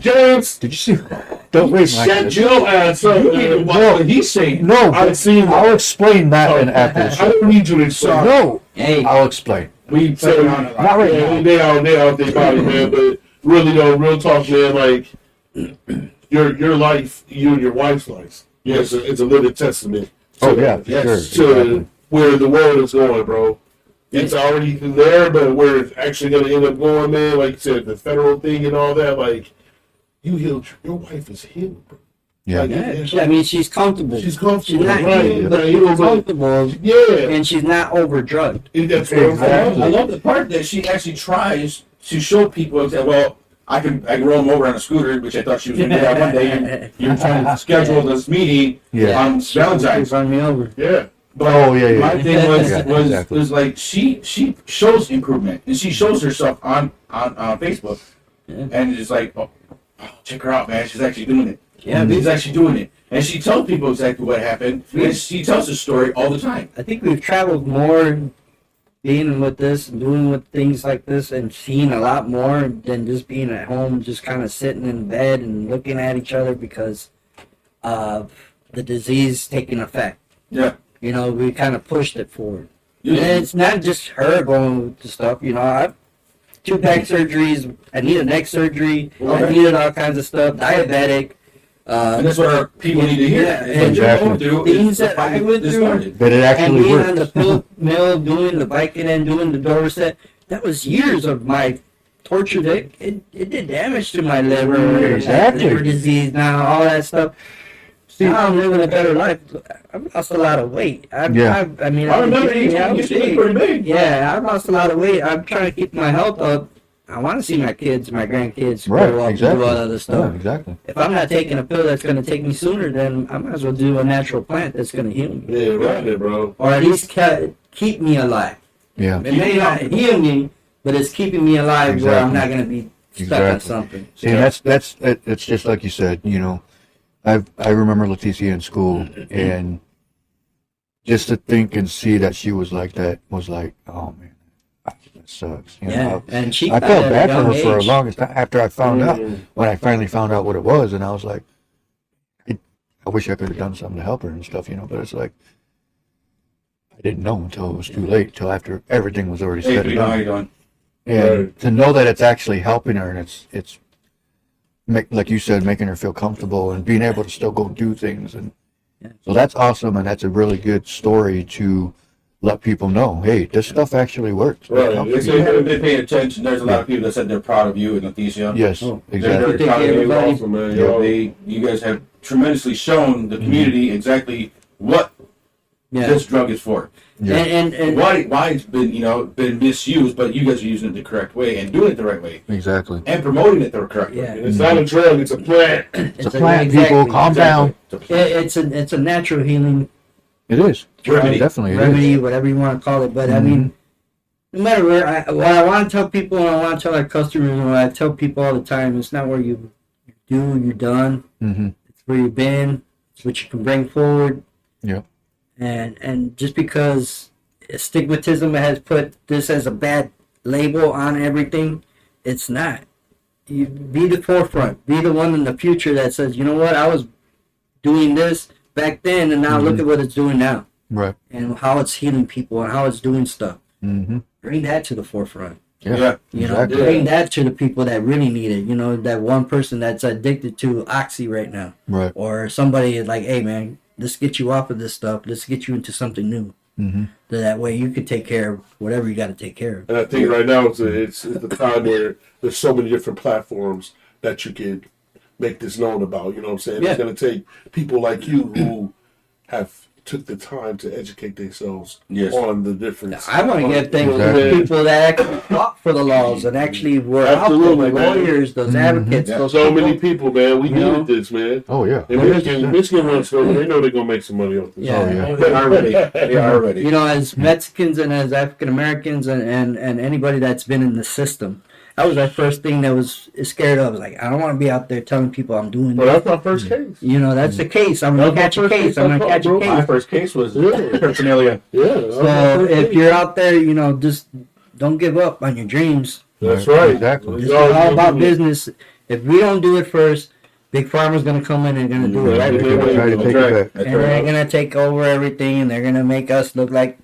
James, Did you see? Don't wait, Mike. shut your ass up. You need to watch what he's saying. No, I've seen I'll that. explain that in after the I show. don't need you to explain. No, Hey, I'll explain. We So, put it on a lot. Not right yeah, now. they out their body, man. But really, though, real talk, man. Like your life, you and your wife's life. Yes. It's a living testament. Oh yeah, for Yes, sure. To Exactly. where the world is going, bro. It's already there, but where it's actually going to end up going, man. Like you said, the federal thing and all that. Like you healed, your wife is healed, bro. Yeah. Like, I mean, she's comfortable. She's comfortable, She's not right? healed, but Right, she's you know, but- comfortable, Yeah, and she's not over drugged. that's what I'm saying. I love the part that she actually tries to show people and say, "Well, I can roll them over on a scooter," which I thought she was going to do that one day. You're trying to schedule this meeting Yeah. on Valentine's. Run me over. Yeah. But Oh, yeah. my thing was Yeah, was exactly. was like she shows improvement and she shows herself on Facebook, Yeah. and it's like, oh, check her out, man. She's actually doing it. Yeah, She's actually doing it, and she tells people exactly what happened. And she tells the story all the time. I think we've traveled more being with this and doing with things like this and seeing a lot more than just being at home, just kind of sitting in bed and looking at each other because of the disease taking effect. Yeah. We kind of pushed it forward. Yeah. And it's not just her going to stuff. I've 2 back surgeries. I needed neck surgery. I needed all kinds of stuff. Diabetic. And that's what our people need to hear. Yeah, It's what you're going through is things that why I went this through. started. That it And actually being on the works. pill mill, doing the Vicodin, doing the Dorset, that was years of my torture. It did damage to my liver, Exactly. liver disease now, all that stuff. Now I'm living a better life. I've lost a lot of weight. Yeah. I mean, I remember you I used was to be big. pretty big. Yeah, I've lost a lot of weight. I'm trying to keep my health up. I want to see my kids, my grandkids grow Right. up and Exactly. do all other stuff. Yeah, exactly. If I'm not taking a pill that's going to take me sooner, then I might as well do a natural plant that's going to heal me. Yeah, right there, bro. Or at least keep me alive. Yeah. It may not heal me, but it's keeping me alive where I'm not going to be stuck on Exactly. something. See, and it's just like you said. I remember Leticia in school, and just to think and see that she was like that was like, oh man, that sucks. Yeah, and she I got felt it bad at for a her young for the age. longest time after I found out. When I finally found out what it was, and I was like, I wish I could have done something to help her and stuff, but it's like I didn't know until it was too late, till after everything was already Hey, said and how done. you doing? And to know that it's actually helping her, and it's like you said, making her feel comfortable and being able to still go do things, and so that's awesome, and that's a really good story to let people know. Hey, this stuff actually works. Right. If you haven't been paying attention, there's a lot of people that said they're proud of you and Leticia. Yes, Oh. exactly. They're proud of you. Everybody- Awesome, man. You guys have tremendously shown the community exactly what Yeah. this drug is for. Yeah. And Why it's been misused, but you guys are using it the correct way and doing it the right way Exactly. and promoting it the correct way. Yeah. It's not a drug, it's a plant. It's a plant, people. Calm down. It's a natural healing It is. Remedy. Definitely. It remedy, is. whatever you want to call it. But I mean, no matter where, what I want to tell people, and I want to tell our customers, and what I tell people all the time, it's not where you do, you're done. Mm-hmm. It's where you've been. It's what you can bring forward. Yep. And just because stigmatism has put this as a bad label on everything, it's not. You be the forefront. Be the one in the future that says, you know what, I was doing this back then, and now look at what it's doing now. Right. And how it's healing people and how it's doing stuff. Mm-hmm. Bring that to the forefront. Yeah. You know, Exactly. bring that to the people that really need it. You know, that one person that's addicted to Oxy right now. Right. Or somebody is like, hey, man, let's get you off of this stuff. Let's get you into something new. Mm-hmm. So that way you can take care of whatever you got to take care of. And I think right now it's the time where there's so many different platforms that you can make this known about. You know what I'm saying? Yeah. It's going to take people like you who have took the time to educate themselves Yes. on the difference. I want to get things Exactly. to people that actually fought for the laws and actually were Absolutely, out there, man. lawyers, those Mhm. advocates. Yeah. Those So people. many people, man. We You know? needed this, man. Oh yeah. And Michigan runs over. They know they're gonna make some money off this. Yeah. Oh, yeah. They are ready. They are ready. You know, as Mexicans and as African Americans and anybody that's been in the system, that was our first thing that was scared of. Like, I don't want to be out there telling people I'm doing Well, this. that's my first case. You know, that's the case. I'm going to That's catch my a first case. case I'm going to I catch a caught, My case. first case was Yeah. paraphernalia. Yeah. So if you're out there, you know, just don't give up on your dreams. That's right. Exactly. This is all about business. If we don't do it first, Big Pharma's going to come in and going to do it right They're away. gonna try to take it back. And they're going to take over everything, and they're going to make us look like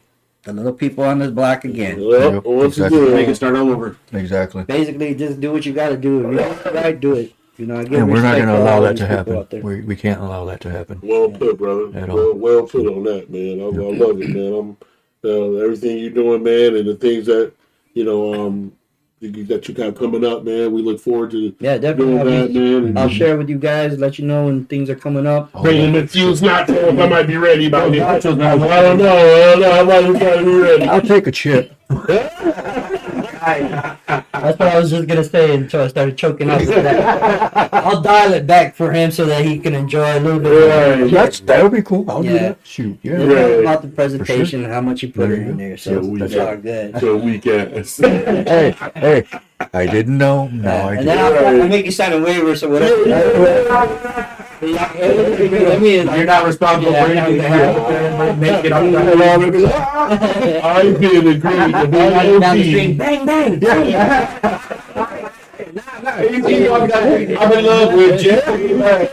the little people on this block again. Well, Yep, once exactly. again, Make it start all over. Exactly. Basically, just do what you got to do. If you do it right, do it. You know, I give And we're not respect going to to allow all that these to people happen. out there. We can't allow that to happen. well put, brother. At all. Well put on that, man. I love it, man. Everything you're doing, man, and the things that that you got coming up, man. We look forward to Yeah, doing that, definitely. man. And I'll share with you guys, let you know when things are coming up. Oh, bringing the fuse nachos. I might be ready by then. I Nachos, don't man. know. I might be trying to be ready. I'll take a chip. That's what I was just gonna say until I started choking up. I'll dial it back for him so that he can enjoy a little bit. Right. That would be cool. I'll do Yeah. that. Shoot. Yeah. It's all about the presentation and how much you put There it you in go. there, so Yeah, we it's got- all good. So weak ass. Hey, I didn't know. Now I And do. then I'll make you sign a waiver, so whatever. Let me in. You're not responsible for anything that happens. Make it up. I've been agreed to be Down the street, OT. bang bang. I'm in love with Jerry.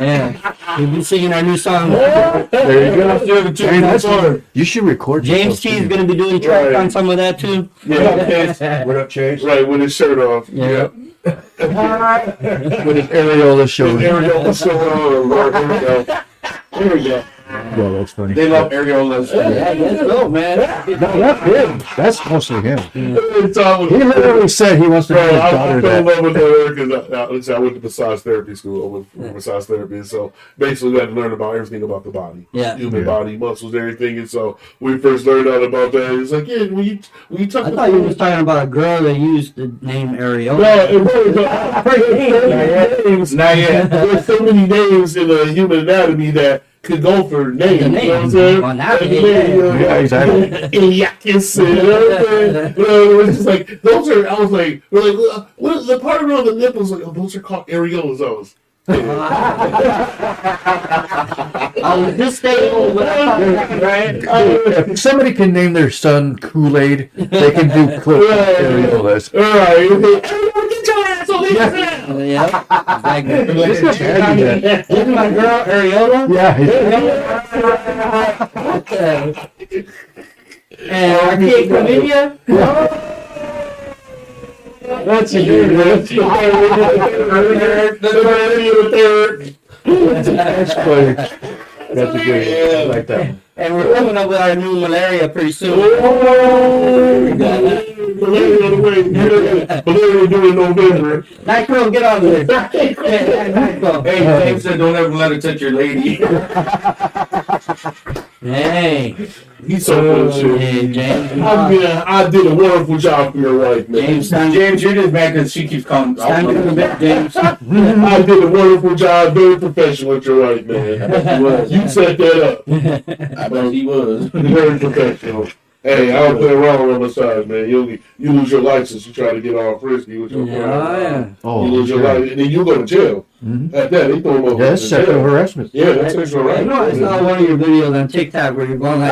Yeah, we've been singing our new song. There you go. Hey, that's- you should record James yourself, T is too. gonna be doing track Right. on some of that too. Yeah. What up, Chase? Right, with his shirt off. Yeah. With his areola show. There we go. So, Lord, here we go. Here we go. Yeah, that's funny. They love areolas. Yeah, let's go, man. No, that's him. That's mostly him. It's all He literally said he wants to Bro, give his I daughter fell in that. love with her because I went to massage therapy school. I went to massage therapy, and so basically we had to learn about everything about the body, Yeah. human Yeah. body, muscles, everything. And so when we first learned out about that, it's like, yeah, when you talk I thought you was talking about a girl that used the name Ariel. No, it was names. Not yet. There's so many names in the human anatomy that could go for names. The You know what I'm names. saying? Well, now And they- Yeah, exactly. Iliacus, you know what I'm saying? You know, it was just like, those are, I was like, we're like, what, the part around the nipples, like, oh, those are called areolas. Those. I was just staying right? If somebody can name their son Kool-Aid, they can do areolas. All right. Get your ass on this. Yeah. Exactly. Yeah. This is my girl Ariola. And Arcade Chlamydia. That's a good That's funny. That's a good one. I like that one. And we're coming up with our new malaria pretty soon. Malaria on the way. Malaria due in November. Nitro, get on there. Nitro. Hey, James said don't ever let her touch your lady. Hey. He's so full of shit. Hey, James. I did a wonderful job for your wife, man. James, James, you're just mad because she keeps calling. time to go to bed, James. I did a wonderful job, very professional with your wife, man. You set that up. I bet he was. Very professional. Hey, I don't play around with massage, man. You lose your license. You try to get all frisky with your friend. Oh, You lose your sure. license, and then you go to jail. Mhm. At that, they throw them up Yeah, that's in sexual jail. harassment. Yeah, that's sexual I harassment. know I saw one of your videos on TikTok where you're going like,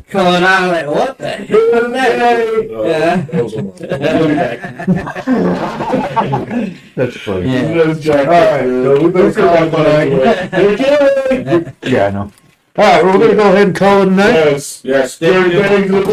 coming out like, what the hell is that? That was on That's funny. Yeah. That's Jack. All right, so we better call it tonight. Yeah, I know. All right, well, we're gonna go ahead and call it a night. Yes. Yes, Jerry, thank you.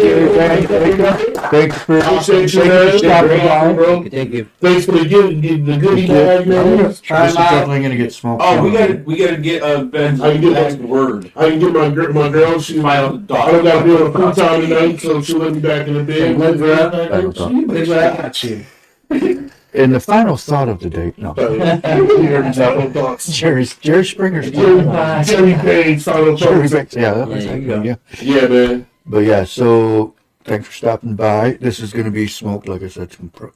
Thanks for Appreciate you, stopping man. by. Bro. Thank you. Thanks for the goodie bag, man. This is definitely gonna get smoked. Oh, we gotta get Ben's I can get last that. word. I can get my girl. She's Smile at the I don't gotta be on a full time tonight, so she'll let me back in the bed. And the final thought of the day. No, Jerry Springer's. Jerry Payne, final Jerry thoughts. Banks. Yeah, that was Yeah, you go. yeah. Yeah, man. But yeah, so thanks for stopping by. This is gonna be smoked, like I said,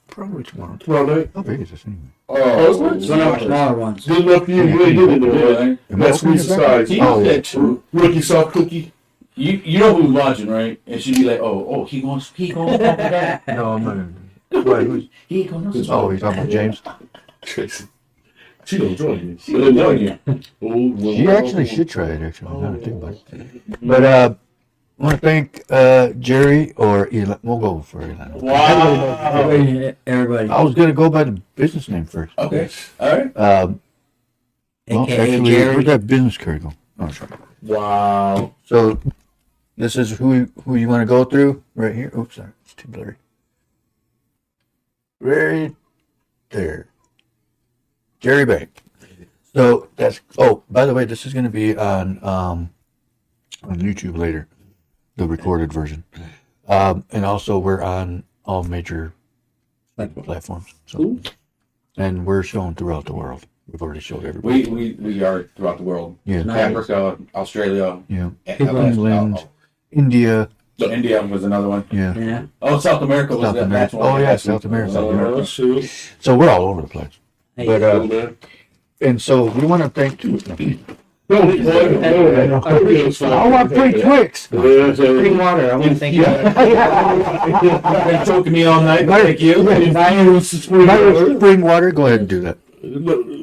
probably tomorrow. Tomorrow night. How big is this anyway? Oh, It's one of the smaller ones. good enough for you. You ain't getting it there, man. Am I That's opening squeeze it the back? size. He Oh, knows yeah. that too. Rookie soft cookie. You know who's watching, right? And she'd be like, oh, he gonna that. No, I'm not. Wait, who's? He gonna know Oh, he's talking about James. Tracy. She don't join you. She don't join you. She actually should try it. Actually, now that I think about it. But I want to thank Jerry or Eli. We'll go for Eli. Wow. Everybody. I was gonna go by the business name first. Okay. All right. Well, AKA actually, Jerry. where'd that business card go? Oh, sorry. Wow. So, this is who you want to go through right here. Oops, sorry, it's too blurry. Right there, Jerry Bank. So that's. Oh, by the way, this is going to be on YouTube later, the recorded version, and also we're on all major platforms. So, and we're shown throughout the world. We've already showed everybody. We are throughout the world. Yeah, Africa, Australia, yeah. People England, India. So India was another one. Yeah. Yeah. Oh, South America was South that America. one. Oh yeah, South America. Oh, shoot. So we're all over the place. Hey, But Oh, man. and so we want to thank. No, I want free Twix. Spring water. I want to thank you. Been choking me all night. Thank you. Spring water. Go ahead and do that.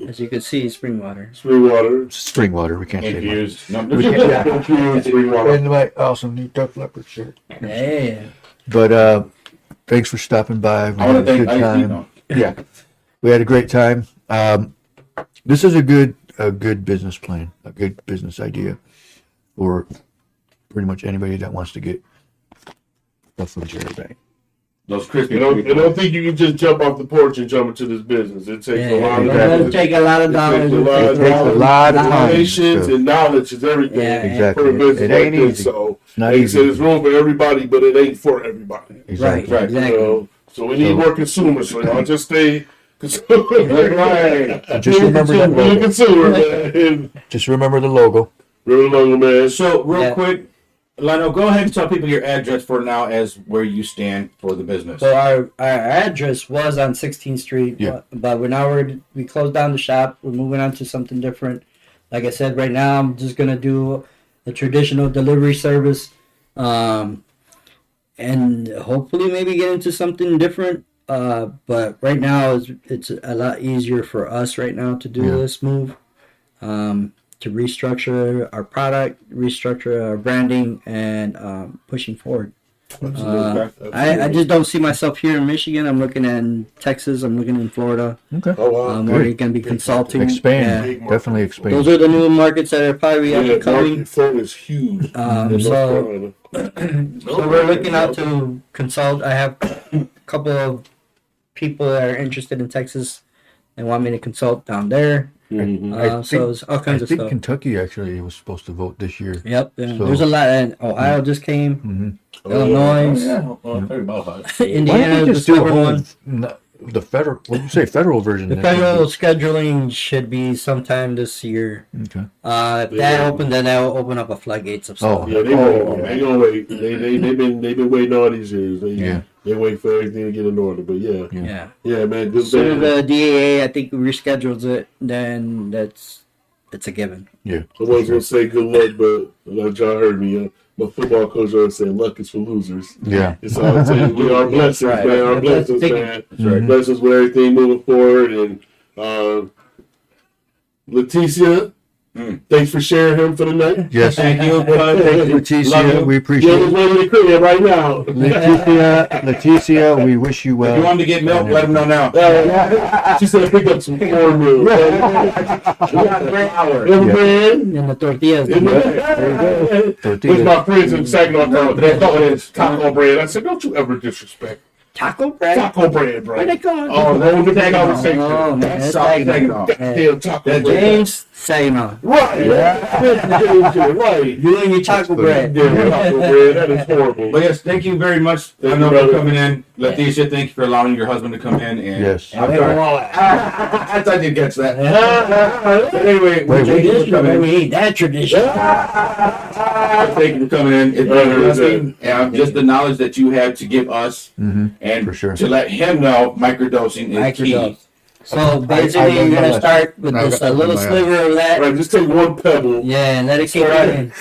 As you can see, spring water. Spring water. Spring water. We can't say much. Confused. No, Spring water. And my awesome new Duck Leopard shirt. Yeah. But thanks for stopping by. We I had want a to good thank time. Yeah, we had a great time. This is a good business plan, a good business idea for pretty much anybody that wants to get stuff from Jerry Bank. Those crispy. I don't think you can just jump off the porch and jump into this business. It takes a lot of It does effort. take a lot of dollars. It takes a lot of time. Patience So, and knowledge is everything Yeah, exactly. for a business It like ain't this. easy. So, It's not like I said, easy. it's room for everybody, but it ain't for everybody. Exactly. Right. Right. You Exactly. know? So we need more consumers. So y'all just stay. Just remember that Be a logo. consumer, man. Just remember the logo. Real longer, man. So real Yeah. quick, Lionel, go ahead and tell people your address for now as where you stand for the business. So our address was on 16th Street, Yeah. but we closed down the shop. We're moving on to something different. Like I said, right now I'm just gonna do a traditional delivery service, and hopefully maybe get into something different. But right now it's a lot easier for us right now to do Yeah. this move, to restructure our product, restructure our branding, and pushing forward. I just don't see myself here in Michigan. I'm looking at Texas. I'm looking in Florida. Okay. Oh, wow. I'm good. already going to be consulting. Expand. Yeah. Definitely expand. Those are the new markets that are probably up Yeah, and coming. market phone is huge. in So, North Carolina. so we're looking out to consult. I have a couple of people that are interested in Texas and want me to consult down there. Mhm. So it's all I kinds of think stuff. Kentucky actually was supposed to vote this year. Yep. So- There's a lot. And Ohio just came. Mm-hmm. Illinois. Well, very well. Why don't Indiana, they the just do a stubborn whole one. the federal? What do you say? Federal version. The federal scheduling should be sometime this year. Okay. If that opens, then that will open up a floodgates of Oh. stuff. Yeah, they wait. They gonna wait. They've been waiting all these years. Yeah. They wait for everything to get in order. But yeah, Yeah. man. Good As soon as business. the DAA, I think, reschedules it, then it's a given. Yeah. I was gonna say good luck, but like y'all heard me. my football coach always said, luck is for losers. Yeah. And so I tell you, we are blessings, Right. man. Our blessings, man. Blessings with everything moving forward. And Leticia, thanks for sharing him for the night. Yes. Thank you, bud. Thank you, Leticia. We appreciate Jill's it. ready to crib right now. Leticia, we wish you If you well. want to get milk, let him know now. She said pick up some cornmeal. We got a great hour. Man. And the tortillas. Which my friends in Saginaw call it taco bread. I said, don't you ever disrespect Taco bread? taco bread, bro. What they call it? Oh, no, the conversation. Oh, man. That's Stop like taking off. Damn taco bread. James Saginaw. Right. Right. You and your taco bread. Yeah, taco bread. That is horrible. But yes, thank you very much. Thank I know you, for brother. coming in. Leticia, thank you for allowing your husband to come in. And Yes. I'm sorry. I did catch that. But anyway, Wait, thank you for coming in. We ain't that tradition. Thank you for coming in. It's been a blessing. And just the knowledge that you have to give us and For sure. to let him know microdosing is key. Microdose. So basically, you're gonna start with just a little sliver of that. Right, just take one pebble, Yeah, and let it kick Right. in.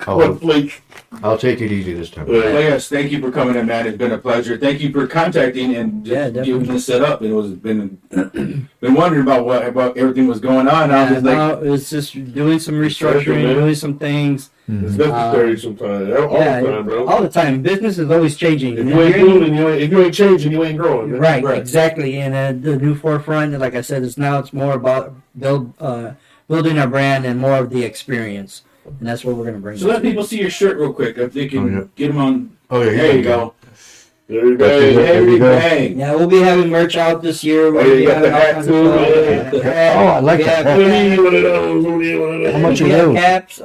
one flake. I'll take it easy this time. Well, yes, thank you for coming in, man. It's been a pleasure. Thank you for contacting and Yeah, just definitely. giving us set up. It was been wondering about everything was going on. I was just like, No, it's just doing some restructuring, man. doing some things. It's necessary sometimes. All the time, bro. all the time. Business is always changing. If you ain't doing it, if you ain't changing, you ain't growing. Man. Right, exactly. And the new forefront, like I said, it's more about building our brand and more of the experience, and that's what we're gonna bring. so let people see your shirt real quick. If they can get them on. Oh, yeah. There you go. There you That's go. it. There you go. Bang. Yeah, we'll be having merch out this year. We'll Oh, you be got the having all hat kinds too? of stuff. Yeah. The hat. Oh, I like We that have hat. We need one of those. We need one of those. How much We are have those? caps.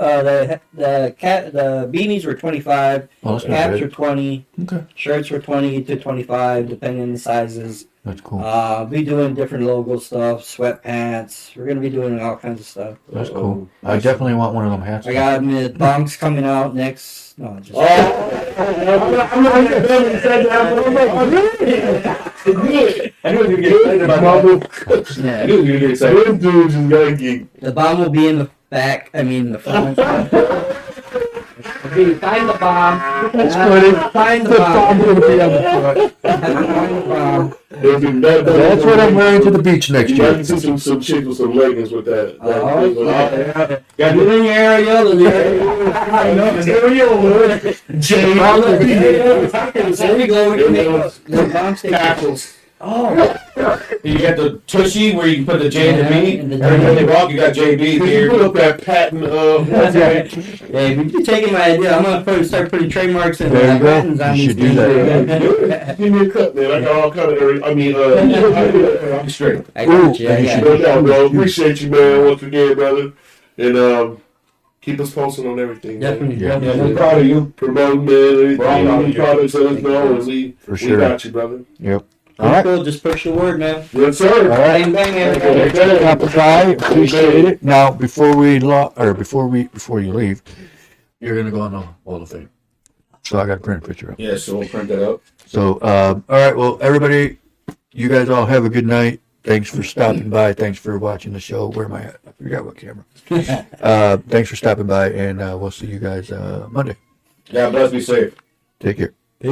The beanies were 25. Oh, that's not Caps bad. were 20. Okay. Shirts were 20 to 25, depending on the sizes. That's cool. Be doing different logo stuff, sweatpants. We're gonna be doing all kinds of stuff. That's cool. I definitely want one of them hats. I got the bonks coming out next. No, just I'm not going to say that, but I'm like, I knew you were gonna get excited about that. I yeah. knew you were gonna get excited. Them dudes just gotta get. The bomb will be in the back. I mean the front. Find the bomb. That's funny. Find the The bomb bomb. will be on the front. Find the bomb. That's what I'm wearing to the beach next You year. might see some chicks with some leggings with that. Oh, Yeah. Got it in your area. I know. There There you go. We can make the bomb station. Tackles. Oh, You got the tushy where you can put the J and the B. And the Every time they walk, you got JB You put here. up that patent hey, if you're taking my idea, I'm gonna start putting trademarks and There you go. patents on You these should do things. that. Give me a cut, man. I got all kind of area. I mean, I'm straight. I got you. Ooh, I and you got should you. no doubt, bro. Appreciate you, man, once again, brother. And keep us posted on everything. Man. Definitely. Yeah. Yeah, I'm proud of you. Promote, man. Proud Anything, of any you. products, let us know. And we sure. got you, brother. Yep. All right. Cool. Just push the word, man. Yes, sir. All right. Bang bang, everybody. Stop by. Appreciate it. Now, before you leave, you're gonna go on the Wall of Fame. So I got to print a picture up. Yeah, so we'll print that out. So, all right. Well, everybody, you guys all have a good night. Thanks for stopping by. Thanks for watching the show. Where am I at? I forgot what camera. Thanks for stopping by, and we'll see you guys Monday. God bless. Be safe. Take care.